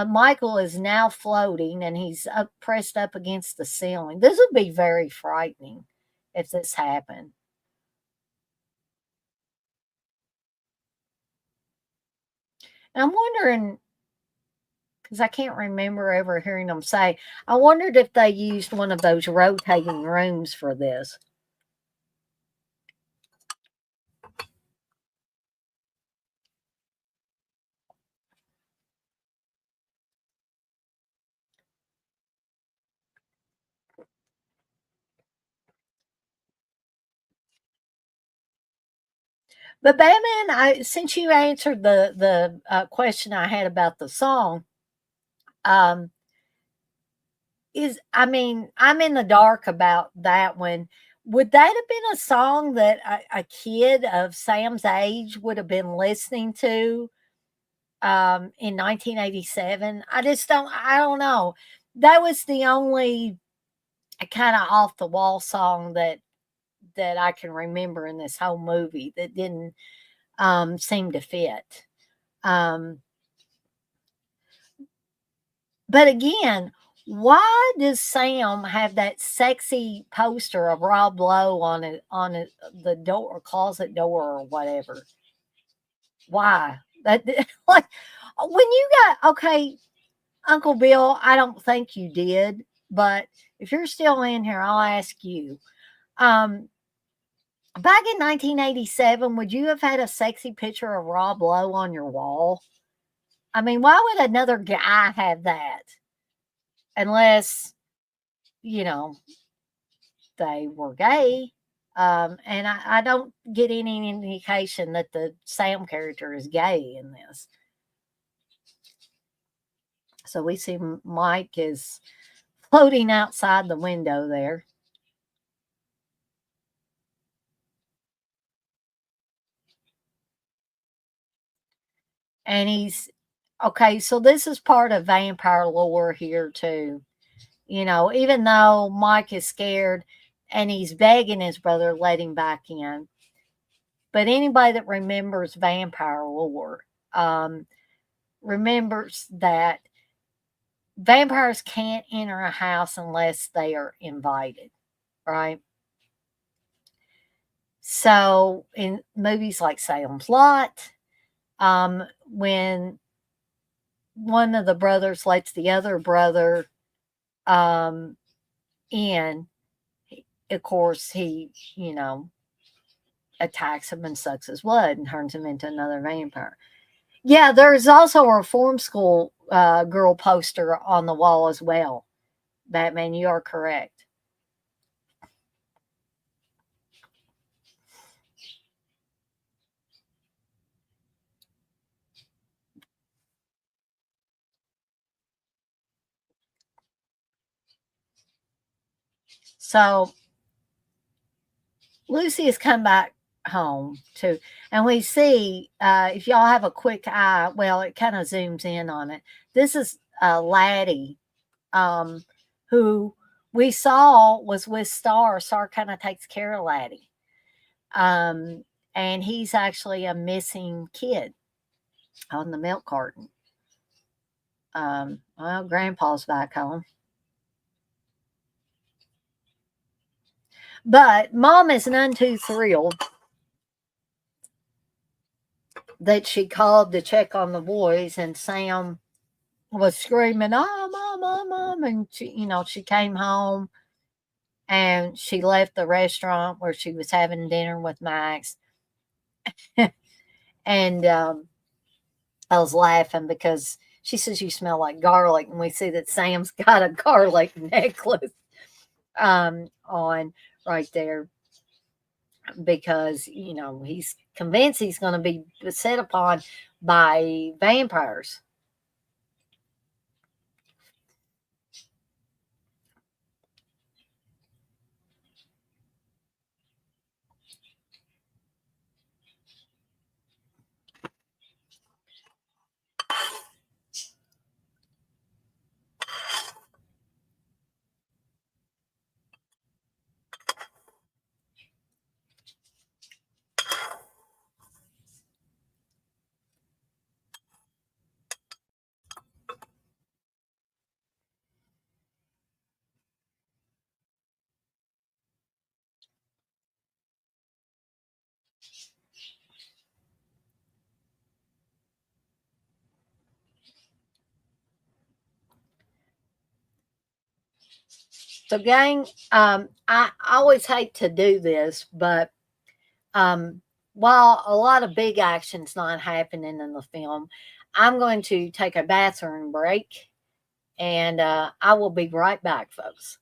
Michael is now floating and he's pressed up against the ceiling. This would be very frightening if this happened. And I'm wondering, because I can't remember ever hearing them say, I wondered if they used one of those rotating rooms for this. But Batman, since you answered the question I had about the song, um, I'm in the dark about that one. Would that have been a song that a kid of Sam's age would have been listening to in 1987? I don't know. That was the only kind of off the wall song that I can remember in this whole movie that didn't seem to fit. Um, but again, why does Sam have that sexy poster of Rob Lowe on the door, closet door, or whatever? Why? That like when you got okay, Uncle Bill. I don't think you did, but if you're still in here, I'll ask you. Um, Back in 1987, would you have had a sexy picture of Rob Lowe on your wall? I mean, why would another guy have that? Unless, you know, they were gay. And I don't get any indication that the Sam character is gay in this. So we see Mike is floating outside the window there. And he's okay. So this is part of vampire lore here, too. Even though Mike is scared and he's begging his brother, let him back in. But anybody that remembers vampire lore remembers that vampires can't enter a house unless they are invited, right? So in movies like Salem's Lot, when one of the brothers lets the other brother in, of course, he, attacks him and sucks his blood and turns him into another vampire. Yeah, there's also a reform school girl poster on the wall as well. Batman, you are correct. So Lucy has come back home too, and we see if y'all have a quick eye, well, it kind of zooms in on it. This is Laddie, who we saw was with Star. Star kind of takes care of Laddie, and he's actually a missing kid on the milk carton. Well, Grandpa's back home. But Mom is none too thrilled that she called to check on the boys, and Sam was screaming, "Oh, Mom, Mom, Mom!" And she came home and she left the restaurant where she was having dinner with Max, and I was laughing because she says you smell like garlic, and we see that Sam's got a garlic necklace on right there, because he's convinced he's going to be set upon by vampires. So, gang, I always hate to do this, but while a lot of big action's not happening in the film, I'm going to take a bathroom break, and I will be right back, folks.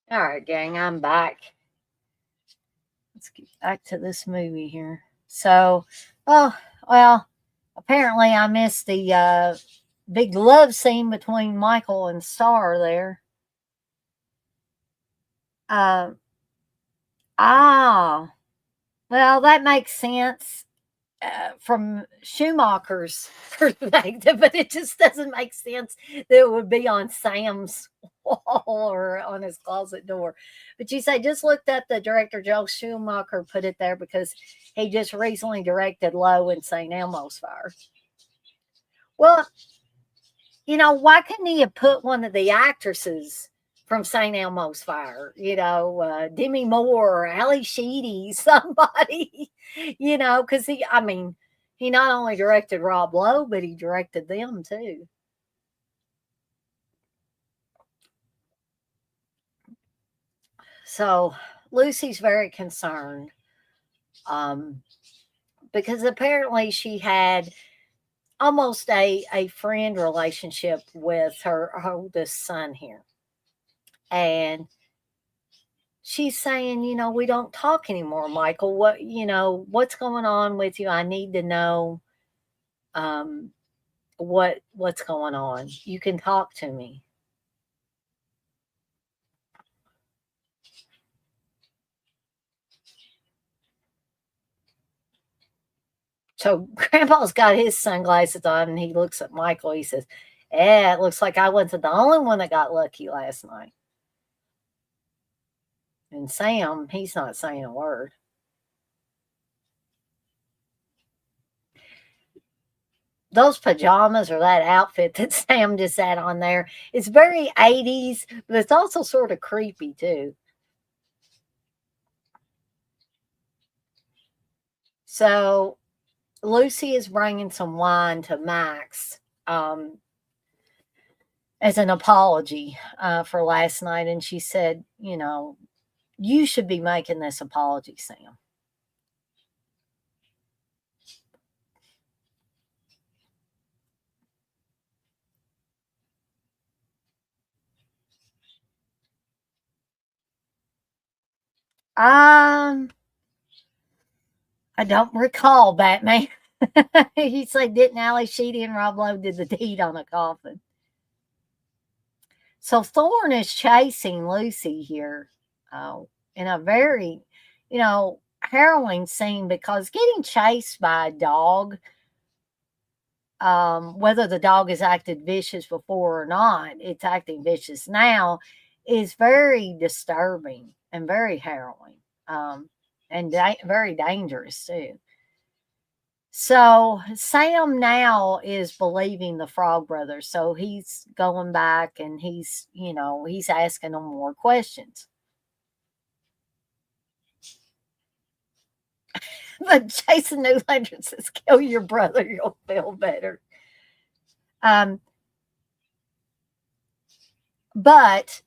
All right, gang, I'm back. Let's get back to this movie here. So, oh, well, apparently I missed the big love scene between Michael and Star there. Uh, ah, well, that makes sense from Schumacher's perspective, but it just doesn't make sense that it would be on Sam's wall or on his closet door. But you say just looked up the director Joel Schumacher put it there because he just recently directed Low and St. Elmo's Fire. Well, why couldn't he have put one of the actresses from St. Elmo's Fire? Demi Moore, or Ali Sheedy, somebody, because he not only directed Rob Lowe, but he directed them too. So Lucy's very concerned because apparently she had almost a friend relationship with her oldest son here. And she's saying, we don't talk anymore, Michael. What's going on with you? I need to know what's going on. You can talk to me. So Grandpa's got his sunglasses on and he looks at Michael. He says, "Yeah, it looks like I wasn't the only one that got lucky last night." And Sam, he's not saying a word. Those pajamas or that outfit that Sam just had on there, it's very 80s, but it's also sort of creepy too. So Lucy is bringing some wine to Max as an apology for last night. And she said, you should be making this apology, Sam. I don't recall, Batman. He said, didn't Ali Sheedy and Rob Lowe did the deed on the coffin? So Thorne is chasing Lucy here in a very, harrowing scene because getting chased by a dog, whether the dog has acted vicious before or not, it's acting vicious now, is very disturbing and very harrowing and very dangerous too. So Sam now is believing the Frog Brothers. So he's going back and he's asking them more questions. But Jason Newlander says, "Kill your brother, you'll feel better." But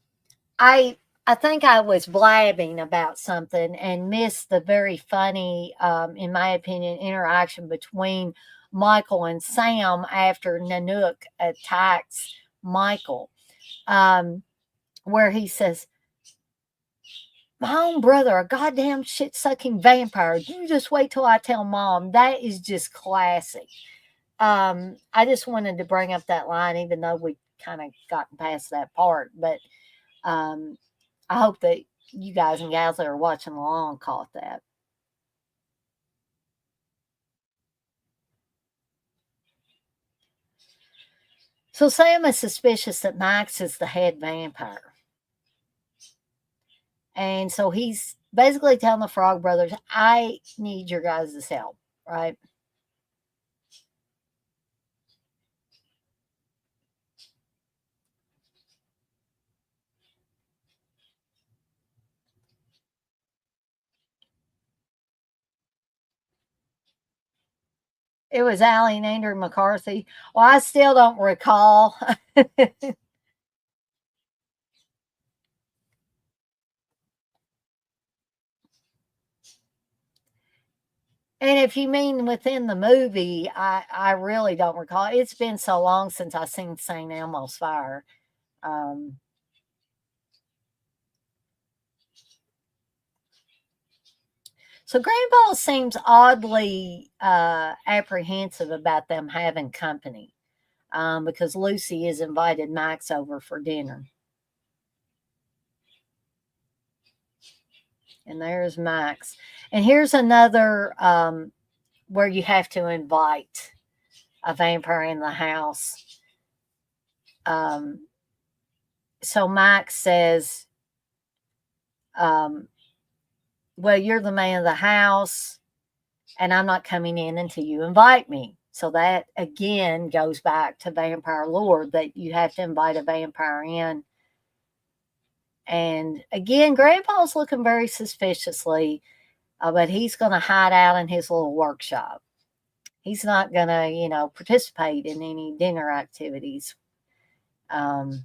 I think I was blabbing about something and missed the very funny, in my opinion, interaction between Michael and Sam after Nanook attacks Michael, where he says, "My own brother, a goddamn shit sucking vampire. You just wait till I tell Mom." That is just classic. I just wanted to bring up that line, even though we kind of gotten past that part. But I hope that you guys and gals that are watching along caught that. So Sam is suspicious that Max is the head vampire. And so he's basically telling the Frog Brothers, I need your guys' help, right? It was Allie and Andrew McCarthy. Well, I still don't recall. And if you mean within the movie, I really don't recall. It's been so long since I seen St. Elmo's Fire. So Grandpa seems oddly apprehensive about them having company. because Lucy has invited Max over for dinner. And there's Max. And here's another where you have to invite a vampire in the house. So Max says, well, you're the man of the house, and I'm not coming in until you invite me. So that again goes back to vampire lore, that you have to invite a vampire in. And again, Grandpa's looking very suspiciously, but he's going to hide out in his little workshop. He's not going to, participate in any dinner activities. And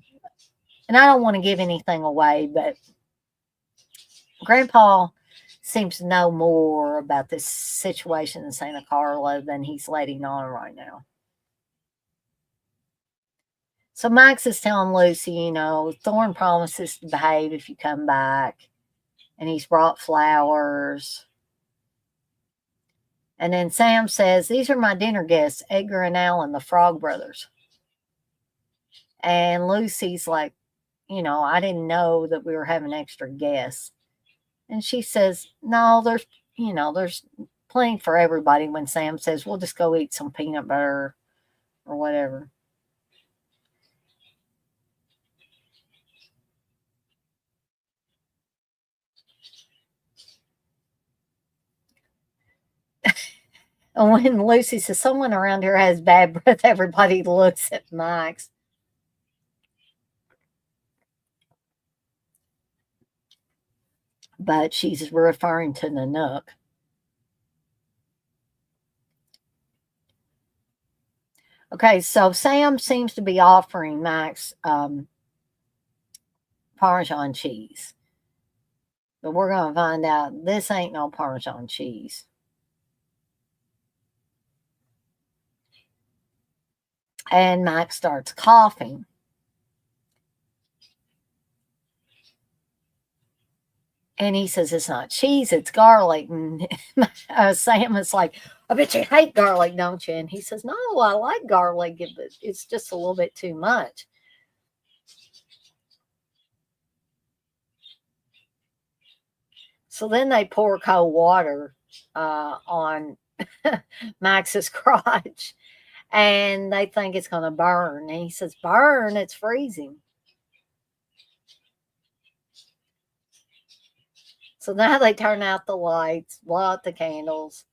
I don't want to give anything away, but Grandpa seems to know more about this situation in Santa Carla than he's letting on right now. So Max is telling Lucy, Thorne promises to behave if you come back. And he's brought flowers. And then Sam says, these are my dinner guests, Edgar and Alan, the Frog Brothers. And Lucy's like, I didn't know that we were having extra guests. And she says, no, there's plenty for everybody, when Sam says, we'll just go eat some peanut butter or whatever. And when Lucy says, someone around here has bad breath, everybody looks at Max. But she's referring to Nanook. Okay, so Sam seems to be offering Max Parmesan cheese. But we're going to find out this ain't no Parmesan cheese. And Max starts coughing. And he says, it's not cheese, it's garlic. And Sam is like, I bet you hate garlic, don't you? And he says, no, I like garlic, but it's just a little bit too much. So then they pour cold water on Max's crotch. And they think it's going to burn. And he says, burn, it's freezing. So now they turn out the lights, blow out the candles.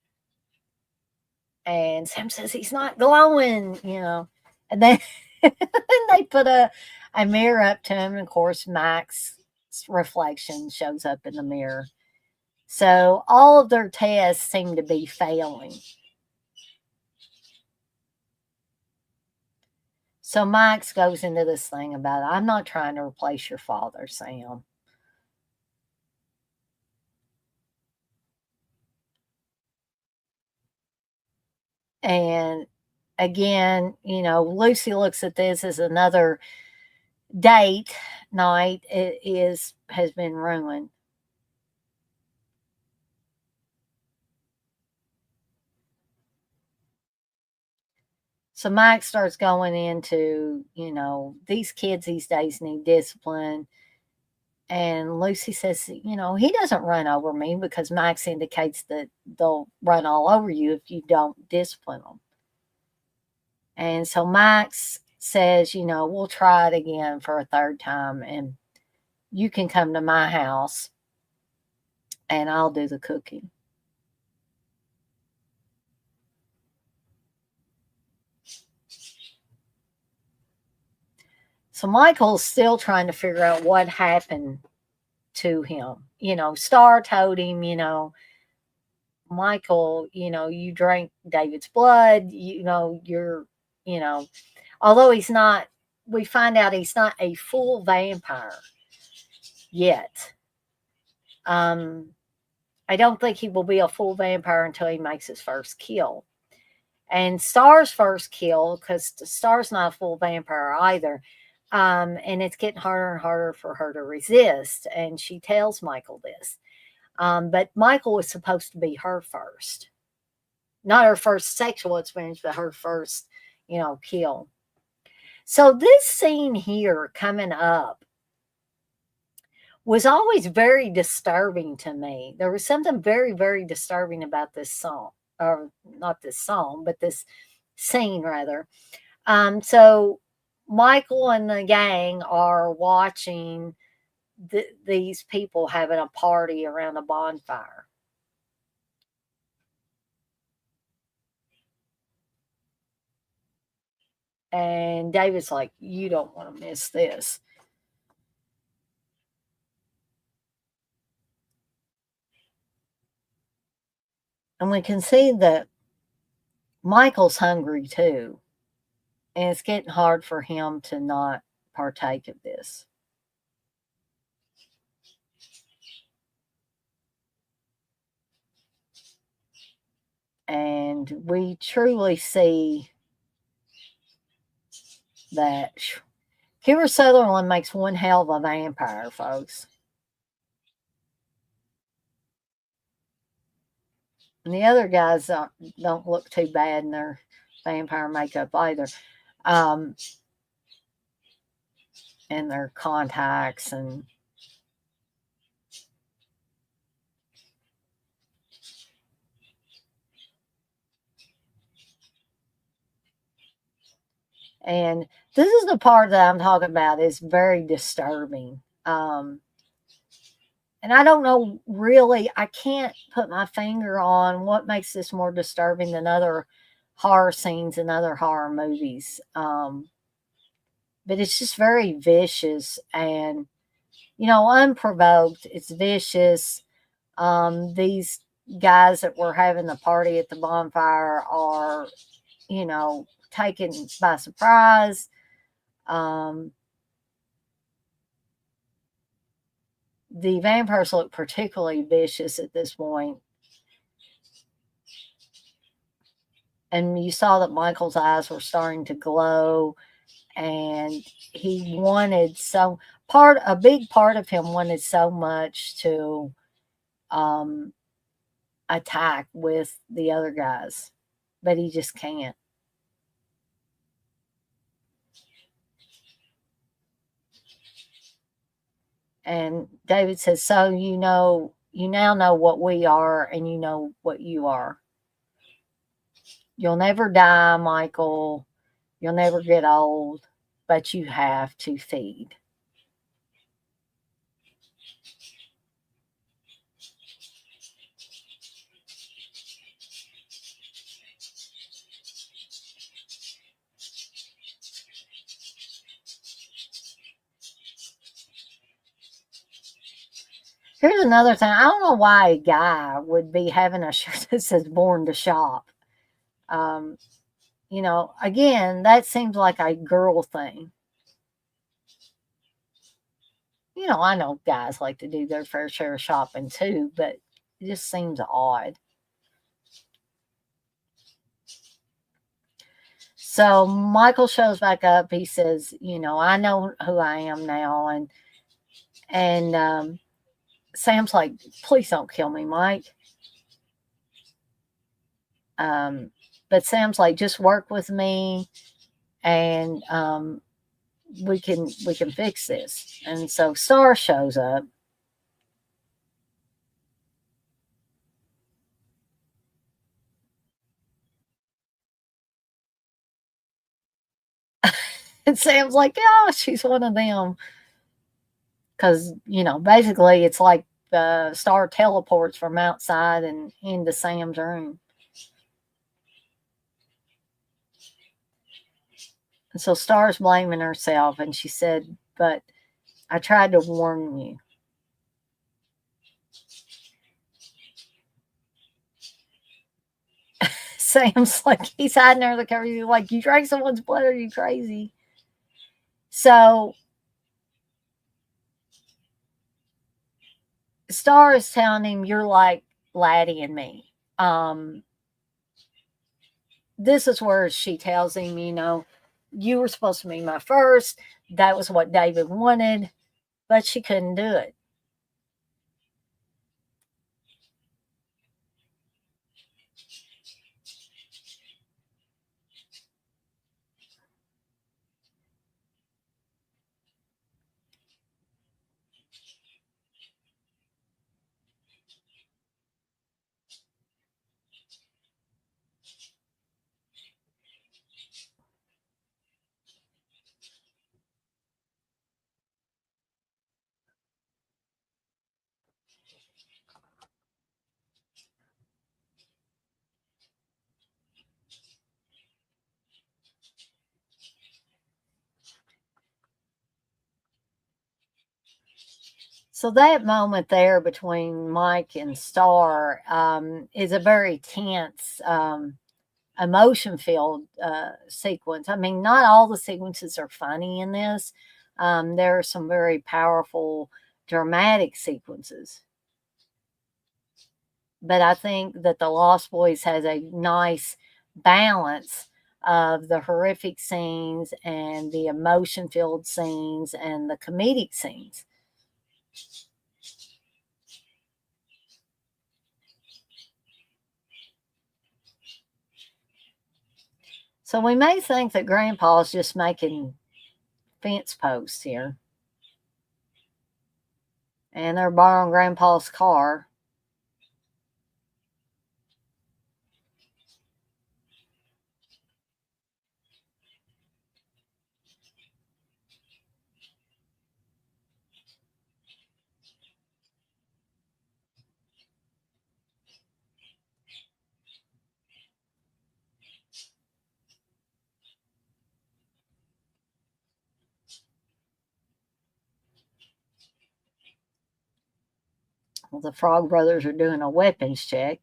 And Sam says he's not glowing, And then they put a mirror up to him. And of course, Max's reflection shows up in the mirror. So all of their tests seem to be failing. So Max goes into this thing about, I'm not trying to replace your father, Sam. And again, Lucy looks at this as another date night. Has been ruined. So Mike starts going into, these kids these days need discipline. And Lucy says, he doesn't run over me, because Max indicates that they'll run all over you if you don't discipline them. And so Max says, we'll try it again for a third time, and you can come to my house and I'll do the cooking. So Michael's still trying to figure out what happened to him. Star told him, Michael, you drank David's blood, you're, although he's not, we find out he's not a full vampire yet. I don't think he will be a full vampire until he makes his first kill. And Star's first kill, because Star's not a full vampire either, and it's getting harder and harder for her to resist. And she tells Michael this. But Michael was supposed to be her first. Not her first sexual experience, but her first, kill. So this scene here coming up was always very disturbing to me. There was something very, very disturbing about this song, or not this song, but this scene rather. So Michael and the gang are watching these people having a party around a bonfire. And David's like, you don't want to miss this. And we can see that Michael's hungry too. And it's getting hard for him to not partake of this. And we truly see that Kiefer Sutherland makes one hell of a vampire, folks. And the other guys don't look too bad in their vampire makeup either. And their contacts and this is the part that I'm talking about is very disturbing. And I don't know really, I can't put my finger on what makes this more disturbing than other horror scenes in other horror movies. But it's just very vicious and, unprovoked. It's vicious. These guys that were having the party at the bonfire are, taken by surprise. The vampires look particularly vicious at this point. And you saw that Michael's eyes were starting to glow, and he wanted a big part of him wanted so much to attack with the other guys, but he just can't. And David says, so you now know what we are, and you know what you are. You'll never die, Michael. You'll never get old, but you have to feed. Here's another thing. I don't know why a guy would be having a shirt that says born to shop. Again, that seems like a girl thing. I know guys like to do their fair share of shopping too, but it just seems odd. So Michael shows back up. He says, I know who I am now. And Sam's like, please don't kill me, Mike. But Sam's like, just work with me and we can fix this. And so Star shows up. And Sam's like, yeah, she's one of them. Because, basically it's like Star teleports from outside and into Sam's room. And so Star's blaming herself, and she said, but I tried to warn you. Sam's like, he's hiding under the cover. He's like, you drank someone's blood, are you crazy? So Star is telling him, you're like Laddie and me. This is where she tells him, you were supposed to be my first. That was what David wanted, but she couldn't do it. So that moment there between Mike and Star is a very tense, emotion filled sequence. I mean, not all the sequences are funny in this. There are some very powerful, dramatic sequences. But I think that The Lost Boys has a nice balance of the horrific scenes and the emotion filled scenes and the comedic scenes. So we may think that Grandpa's just making fence posts here. And they're borrowing Grandpa's car. Well, the Frog Brothers are doing a weapons check.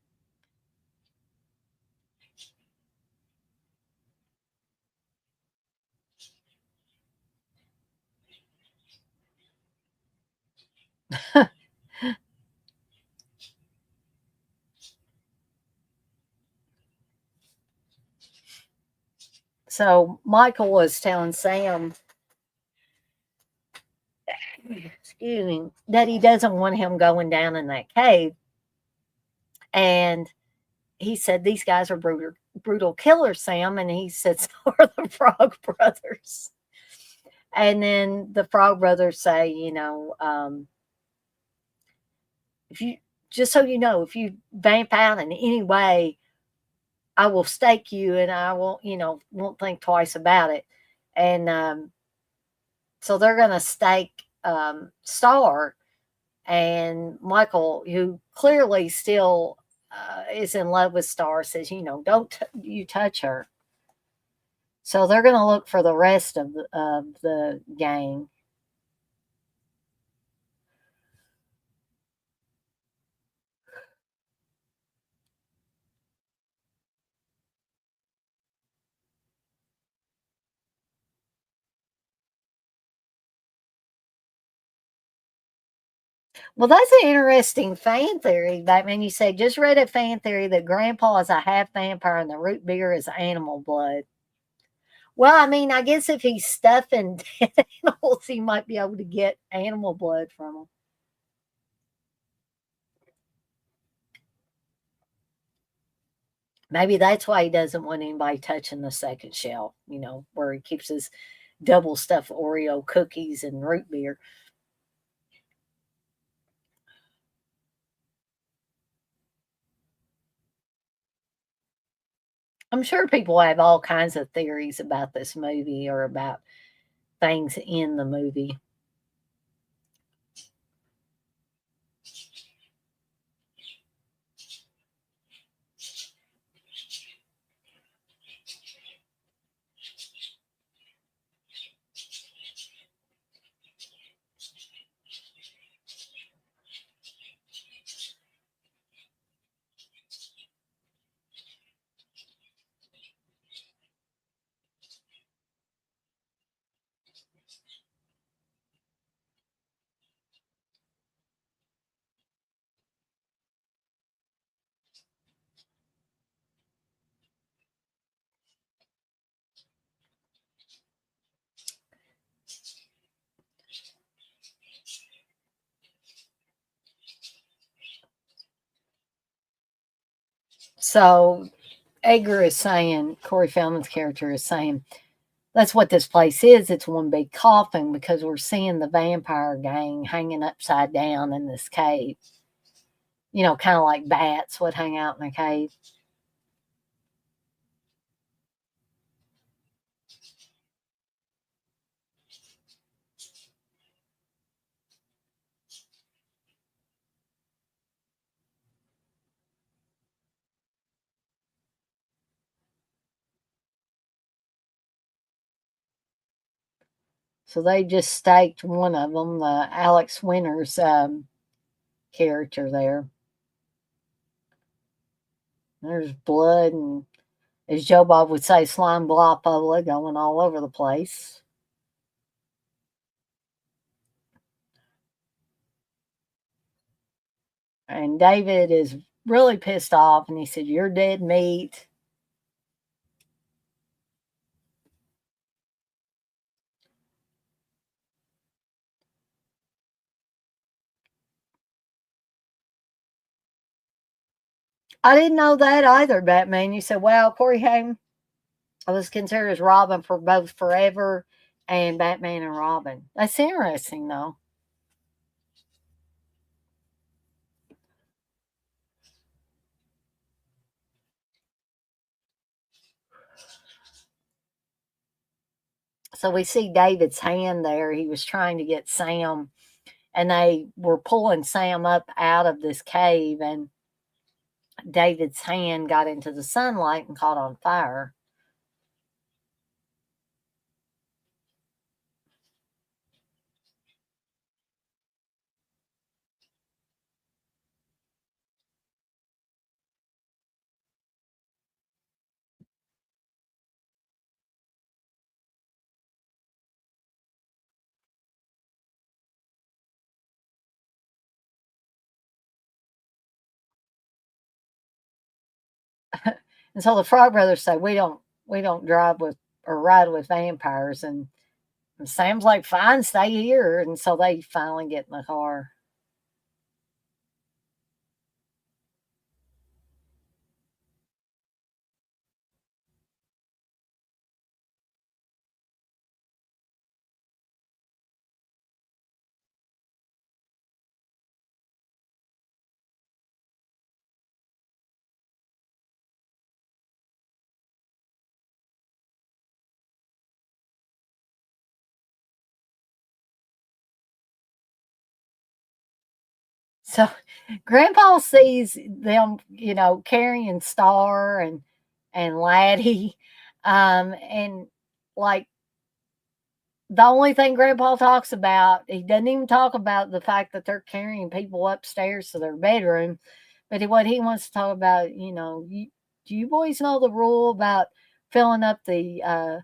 So Michael was telling Sam, excuse me, that he doesn't want him going down in that cave. And he said, these guys are brutal killers, Sam. And he said, so are the Frog Brothers. And then the Frog Brothers say, if you, just so you know, if you vamp out in any way, I will stake you and I won't think twice about it. And so they're going to stake Star, and Michael, who clearly still is in love with Star, says, don't you touch her. So they're going to look for the rest of the gang. Well, that's an interesting fan theory. Batman, you say, just read a fan theory that Grandpa is a half vampire and the root beer is animal blood. Well, I mean, I guess if he's stuffing dead animals, he might be able to get animal blood from them. Maybe that's why he doesn't want anybody touching the second shelf, where he keeps his double stuffed Oreo cookies and root beer. I'm sure people have all kinds of theories about this movie or about things in the movie. So Edgar is saying, Corey Feldman's character is saying, that's what this place is. It's one big coffin because we're seeing the vampire gang hanging upside down in this cave. Kind of like bats would hang out in a cave. So they just staked one of them, Alex Winter's character there. There's blood and, as Joe Bob would say, slime glopola going all over the place. And David is really pissed off, and he said, "You're dead meat." I didn't know that either, Batman. You said, "Wow, Corey Haim was considered as Robin for both Forever and Batman and Robin." That's interesting, though. So we see David's hand there. He was trying to get Sam, and they were pulling Sam up out of this cave, and David's hand got into the sunlight and caught on fire. And so the Frog Brothers say, "We don't drive with or ride with vampires." And Sam's like, "Fine, stay here." And so they finally get in the car. So Grandpa sees them, carrying Star and Laddie, and like the only thing Grandpa talks about, he doesn't even talk about the fact that they're carrying people upstairs to their bedroom, but what he wants to talk about, do you boys know the rule about filling up the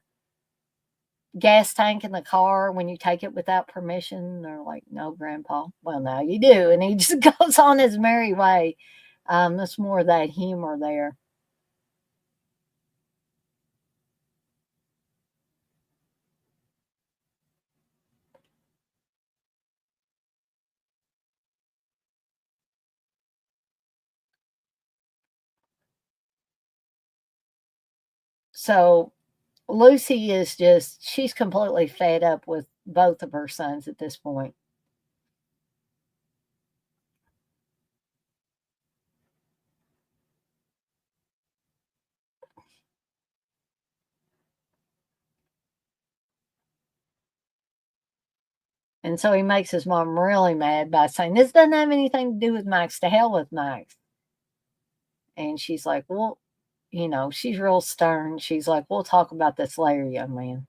gas tank in the car when you take it without permission? They're like, "No, Grandpa." "Well, now you do." And he just goes on his merry way. There's more of that humor there. So Lucy is she's completely fed up with both of her sons at this point. And so he makes his mom really mad by saying, "This doesn't have anything to do with Max. To hell with Max." And she's like, "Well," she's real stern. She's like, "We'll talk about this later, young man."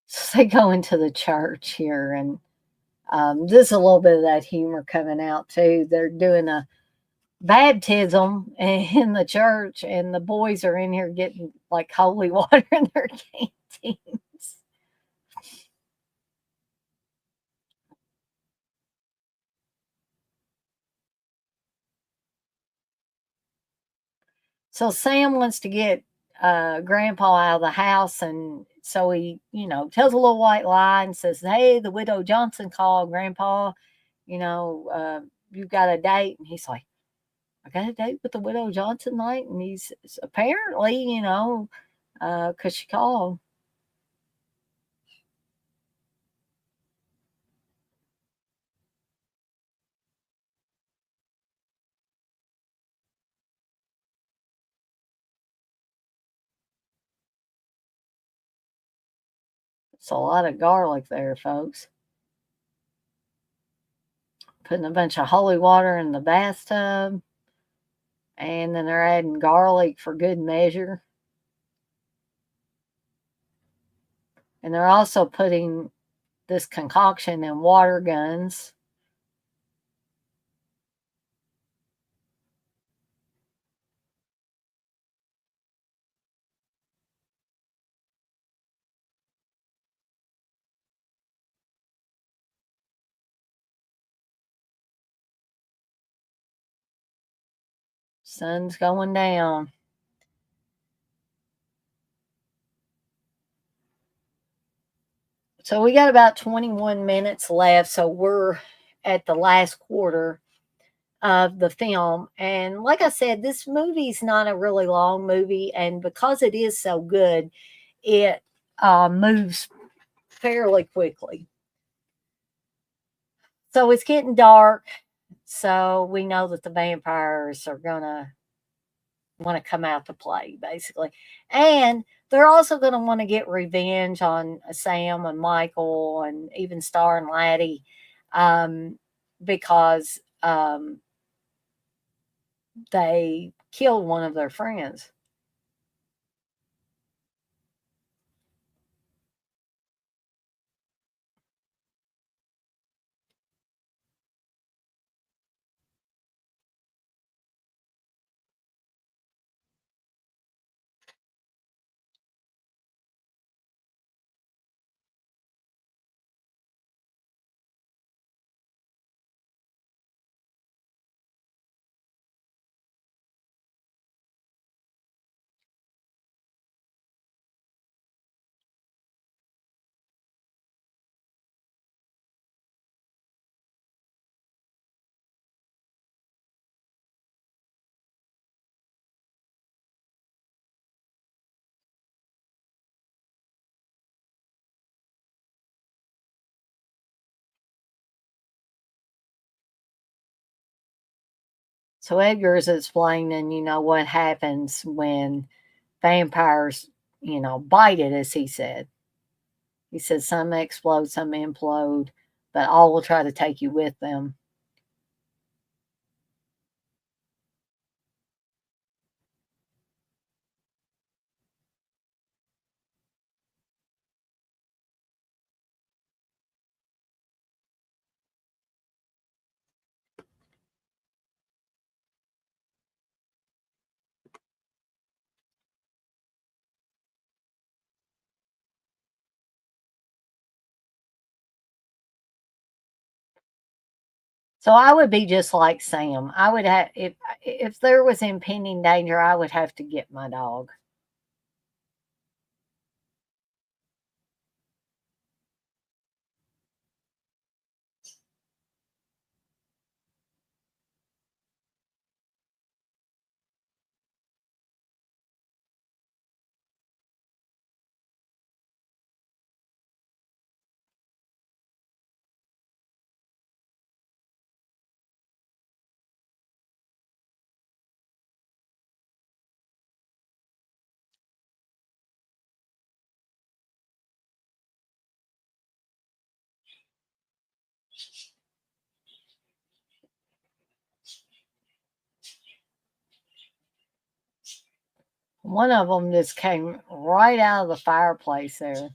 So they go into the church here, and there's a little bit of that humor coming out too. They're doing a baptism in the church, and the boys are in here getting like holy water in their canteens. So Sam wants to get Grandpa out of the house, and so he, tells a little white lie and says, "Hey, the widow Johnson called, Grandpa. You've got a date." And he's like, "I got a date with the widow Johnson night," and he's apparently, because she called. It's a lot of garlic there, folks. putting a bunch of holy water in the bathtub. And then they're adding garlic for good measure. And they're also putting this concoction in water guns. Sun's going down. So we got about 21 minutes left. So we're at the last quarter of the film. And like I said, this movie's not a really long movie. And because it is so good, it moves fairly quickly. So it's getting dark. So we know that the vampires are going to want to come out to play, basically. And they're also going to want to get revenge on Sam and Michael and even Star and Laddie, because they killed one of their friends. So Edgar is explaining, what happens when vampires, bite it, as he said. He says some explode, some implode, but all will try to take you with them. So I would be just like Sam. I would have if there was impending danger, I would have to get my dog. One of them just came right out of the fireplace there.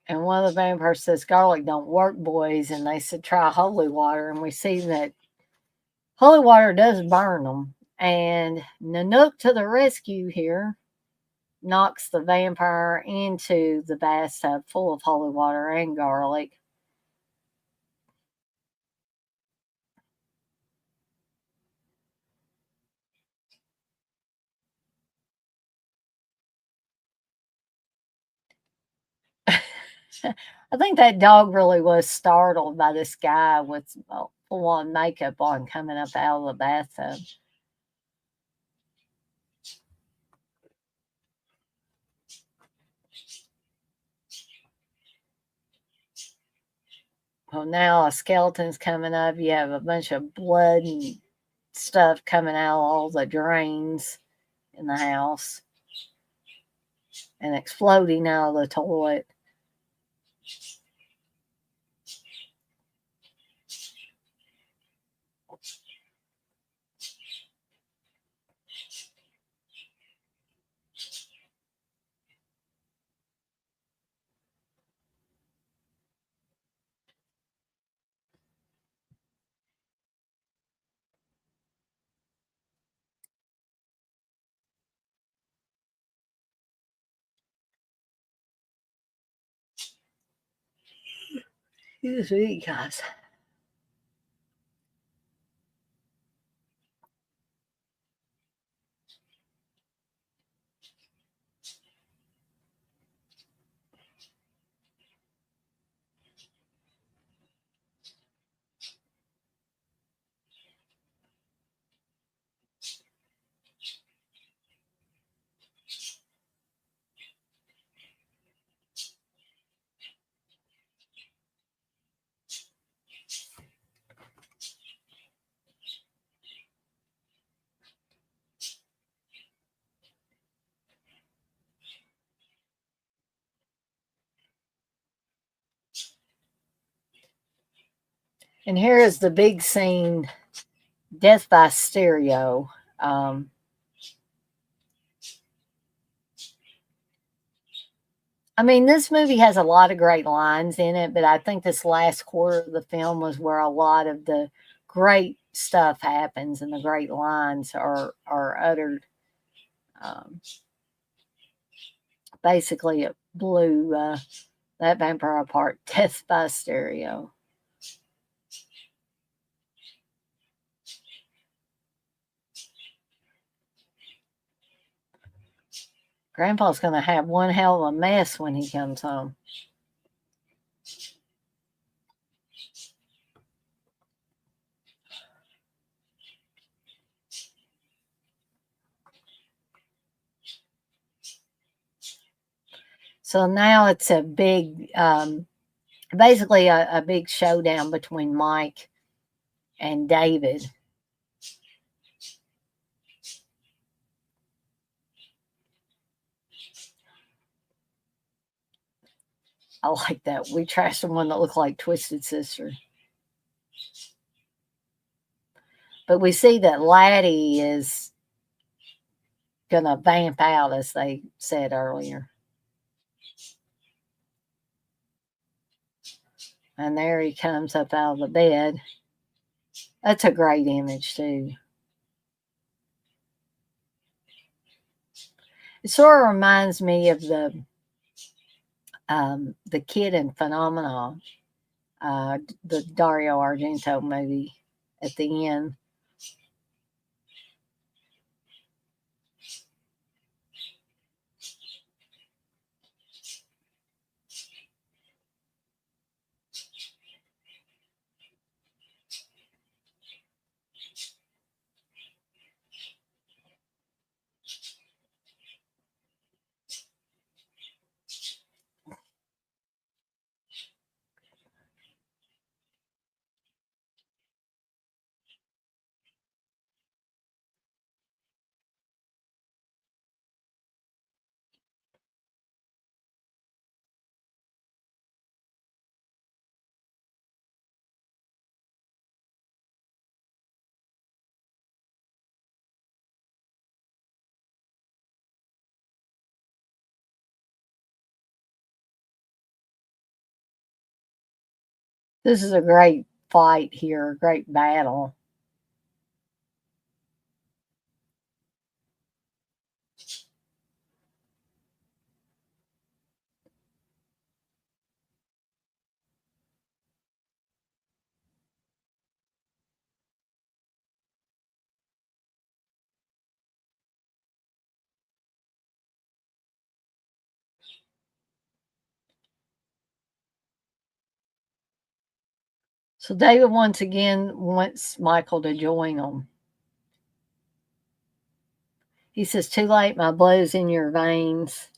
And one of the vampires says garlic don't work, boys, and they said try holy water, and we see that holy water does burn them. And Nanook to the rescue here knocks the vampire into the bathtub full of holy water and garlic. I think that dog really was startled by this guy with full on makeup on coming up out of the bathtub. Well, now a skeleton's coming up. You have a bunch of blood and stuff coming out of all the drains in the house and exploding out of the toilet. Excuse me, guys. And here is the big scene, Death by Stereo. Um, I mean, this movie has a lot of great lines in it, but I think this last quarter of the film was where a lot of the great stuff happens and the great lines are uttered. Um, Basically, it blew that vampire apart. Death by Stereo. Grandpa's going to have one hell of a mess when he comes home. So now it's a big, basically a big showdown between Mike and David. I like that. We trashed the one that looked like Twisted Sister. But we see that Laddie is going to vamp out, as they said earlier. And there he comes up out of the bed. That's a great image, too. It sort of reminds me of the kid in Phenomena, the Dario Argento movie at the end. This is a great fight here, a great battle. So David once again wants Michael to join them. He says, "Too late, my blood's in your veins."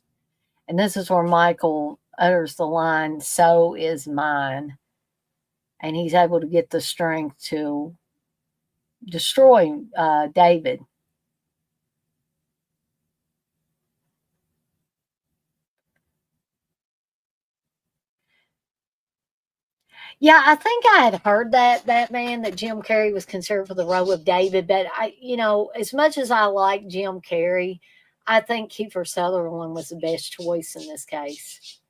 And this is where Michael utters the line, "So is mine." And he's able to get the strength to destroy David. Yeah, I think I had heard that Batman that Jim Carrey was considered for the role of David, but as much as I like Jim Carrey, I think Kiefer Sutherland was the best choice in this case.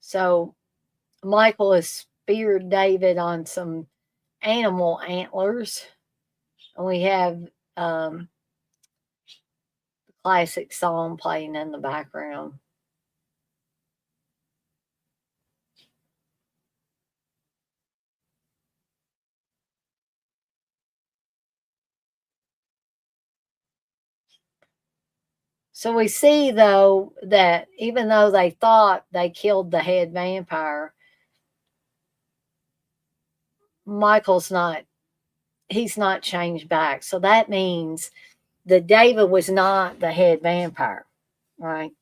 So Michael has speared David on some animal antlers, and we have the classic song playing in the background. So we see, though, that even though they thought they killed the head vampire, Michael's not, he's not changed back. So that means that David was not the head vampire, right?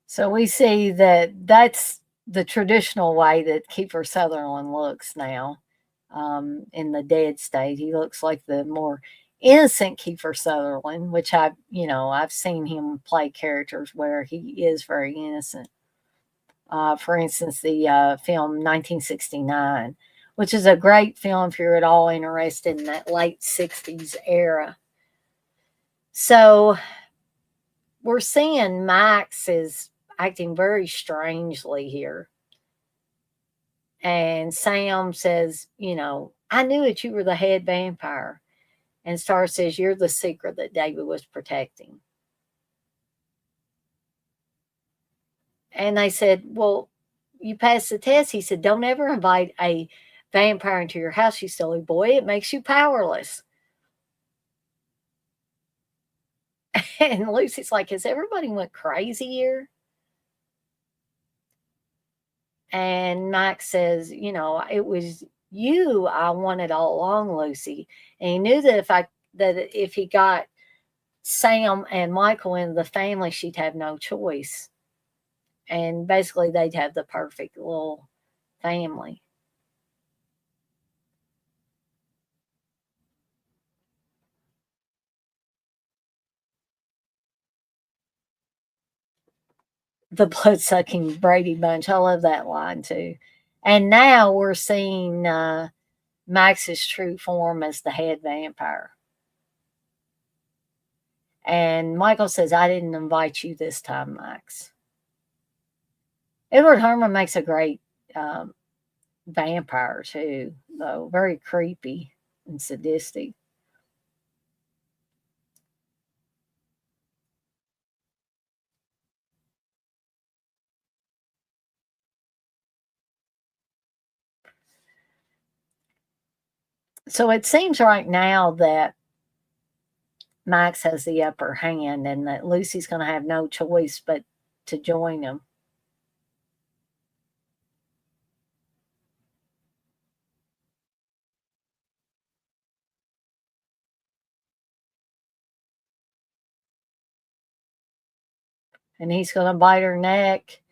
So we see that that's the traditional way that Kiefer Sutherland looks now in the dead state. He looks like the more innocent Kiefer Sutherland, which I've seen him play characters where he is very innocent. For instance, the film 1969, which is a great film if you're at all interested in that late 60s era. So we're seeing Max is acting very strangely here. And Sam says, "I knew that you were the head vampire." And Star says, "You're the secret that David was protecting." And they said, "Well, you passed the test." He said, "Don't ever invite a vampire into your house, you silly boy. It makes you powerless." And Lucy's like, "Has everybody went crazy here?" And Mike says, "It was you I wanted all along, Lucy." And he knew that if he got Sam and Michael into the family, she'd have no choice. And basically they'd have the perfect little family. The blood sucking Brady Bunch. I love that line too. And now we're seeing Max's true form as the head vampire. And Michael says, "I didn't invite you this time, Max." Edward Herman makes a great vampire too, though very creepy and sadistic. So it seems right now that Max has the upper hand and that Lucy's going to have no choice but to join him. And he's going to bite her neck.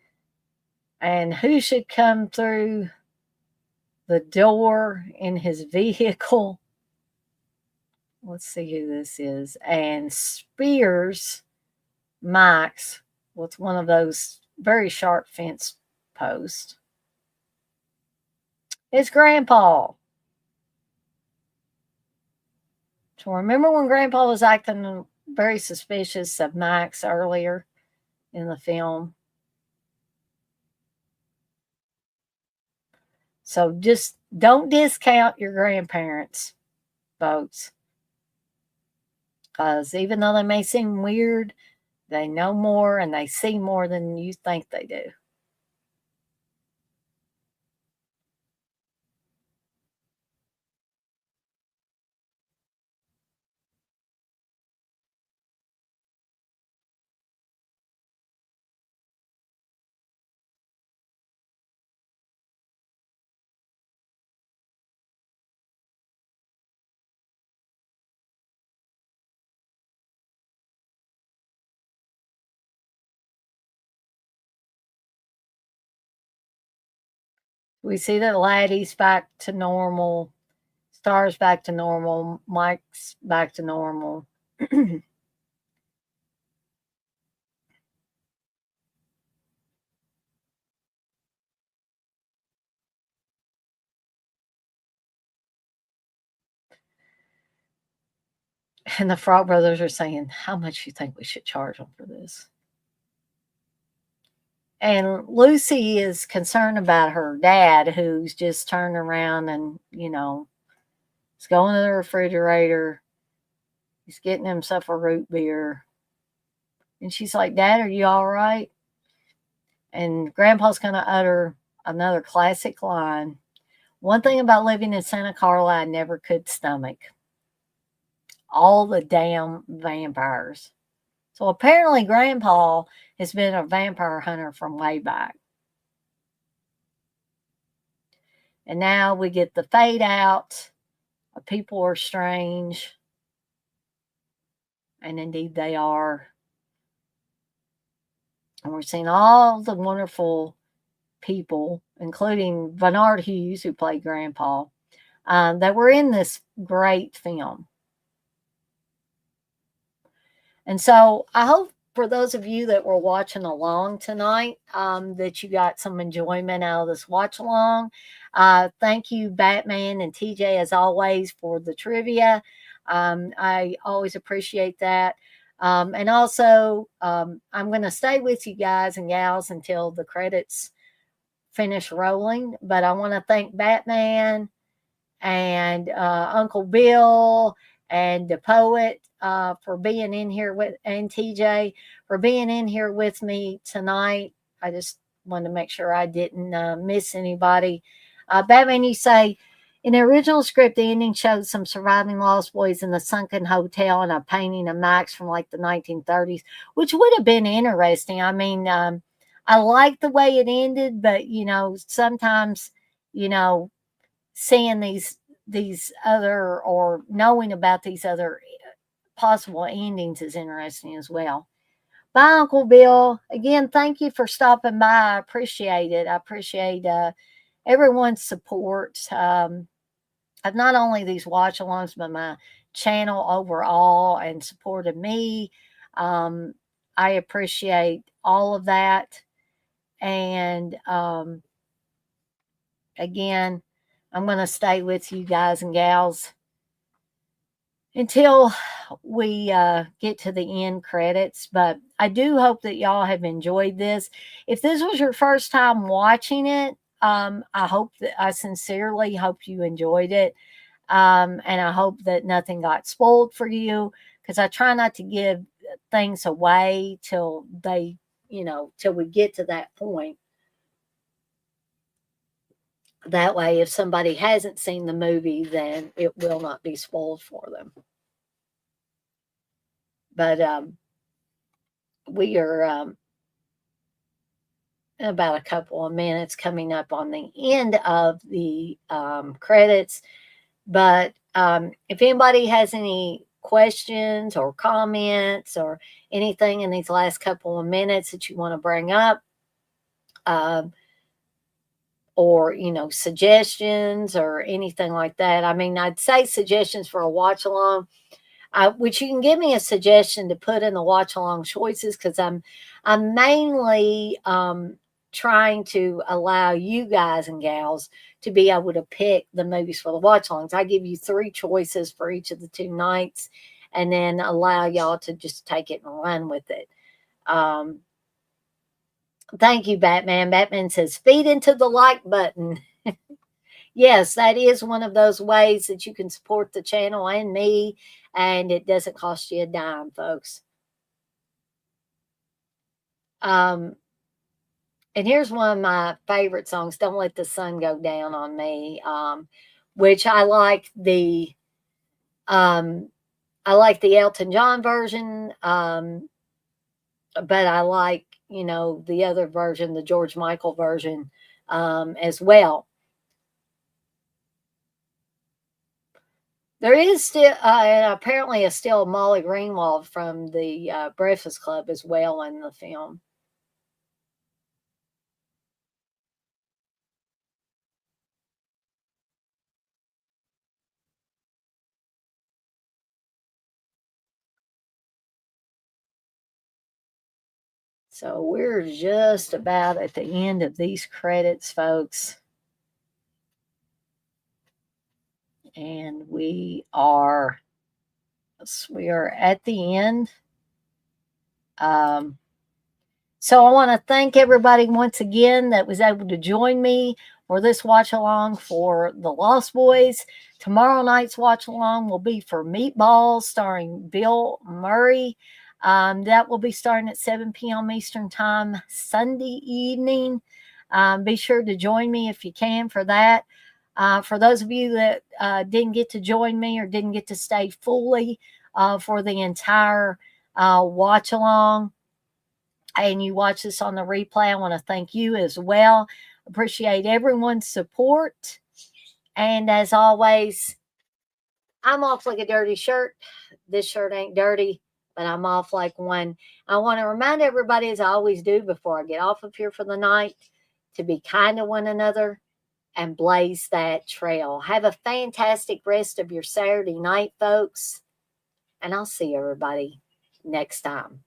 And who should come through the door in his vehicle? Let's see who this is. And spears Max with one of those very sharp fence post. It's Grandpa. So remember when Grandpa was acting very suspicious of Max earlier in the film? So just don't discount your grandparents, folks. Because even though they may seem weird, they know more and they see more than you think they do. We see that Laddie's back to normal, Star's back to normal, Mike's back to normal. And the Frog Brothers are saying, how much you think we should charge them for this? And Lucy is concerned about her dad, who's just turned around and, is going to the refrigerator. He's getting himself a root beer. And she's like, Dad, are you all right? And Grandpa's going to utter another classic line. One thing about living in Santa Carla, I never could stomach. All the damn vampires. So apparently Grandpa has been a vampire hunter from way back. And now we get the fade out. People are strange. And indeed they are. And we're seeing all the wonderful people, including Bernard Hughes, who played Grandpa, that were in this great film. And so I hope for those of you that were watching along tonight, that you got some enjoyment out of this watch along. Thank you, Batman and TJ, as always, for the trivia. I always appreciate that. And also, I'm going to stay with you guys and gals until the credits finish rolling. But I want to thank Batman and Uncle Bill and the poet for being in here with, and TJ for being in here with me tonight. I just wanted to make sure I didn't miss anybody. Batman, you say, in the original script, the ending showed some surviving Lost Boys in the sunken hotel and a painting of Max from like the 1930s, which would have been interesting. I mean, I like the way it ended, but sometimes, seeing these other, or knowing about these other possible endings is interesting as well. Bye, Uncle Bill. Again, thank you for stopping by. I appreciate it. I appreciate everyone's support of not only these watch alongs, but my channel overall, and support of me. I appreciate all of that. And again, I'm going to stay with you guys and gals until we get to the end credits. But I do hope that y'all have enjoyed this. If this was your first time watching it, I sincerely hope you enjoyed it. And I hope that nothing got spoiled for you, because I try not to give things away till we get to that point. That way, if somebody hasn't seen the movie, then it will not be spoiled for them. But we are in about a couple of minutes coming up on the end of the credits. But if anybody has any questions or comments or anything in these last couple of minutes that you want to bring up, or suggestions or anything like that. I mean, I'd say suggestions for a watch along, which you can give me a suggestion to put in the watch along choices, because I'm mainly trying to allow you guys and gals to be able to pick the movies for the watch alongs. I give you 3 choices for each of the 2 nights and then allow y'all to just take it and run with it. Thank you, Batman. Batman says, feed into the like button. Yes, that is one of those ways that you can support the channel and me, and it doesn't cost you a dime, folks. And here's one of my favorite songs, Don't Let the Sun Go Down on Me, which I like the Elton John version, but I like, the other version, the George Michael version, as well. There is still, apparently, still Molly Ringwald from the Breakfast Club as well in the film. So we're just about at the end of these credits, folks. And we are at the end. So I want to thank everybody once again that was able to join me for this watch along for The Lost Boys. Tomorrow night's watch along will be for Meatballs, starring Bill Murray. That will be starting at 7 p.m. Eastern Time Sunday evening. Be sure to join me if you can for that. For those of you that didn't get to join me or didn't get to stay fully for the entire watch along, and you watch this on the replay, I want to thank you as well. Appreciate everyone's support. And as always, I'm off like a dirty shirt. This shirt ain't dirty, but I'm off like one. I want to remind everybody, as I always do before I get off of here for the night, to be kind to one another and blaze that trail. Have a fantastic rest of your Saturday night, folks. And I'll see everybody next time.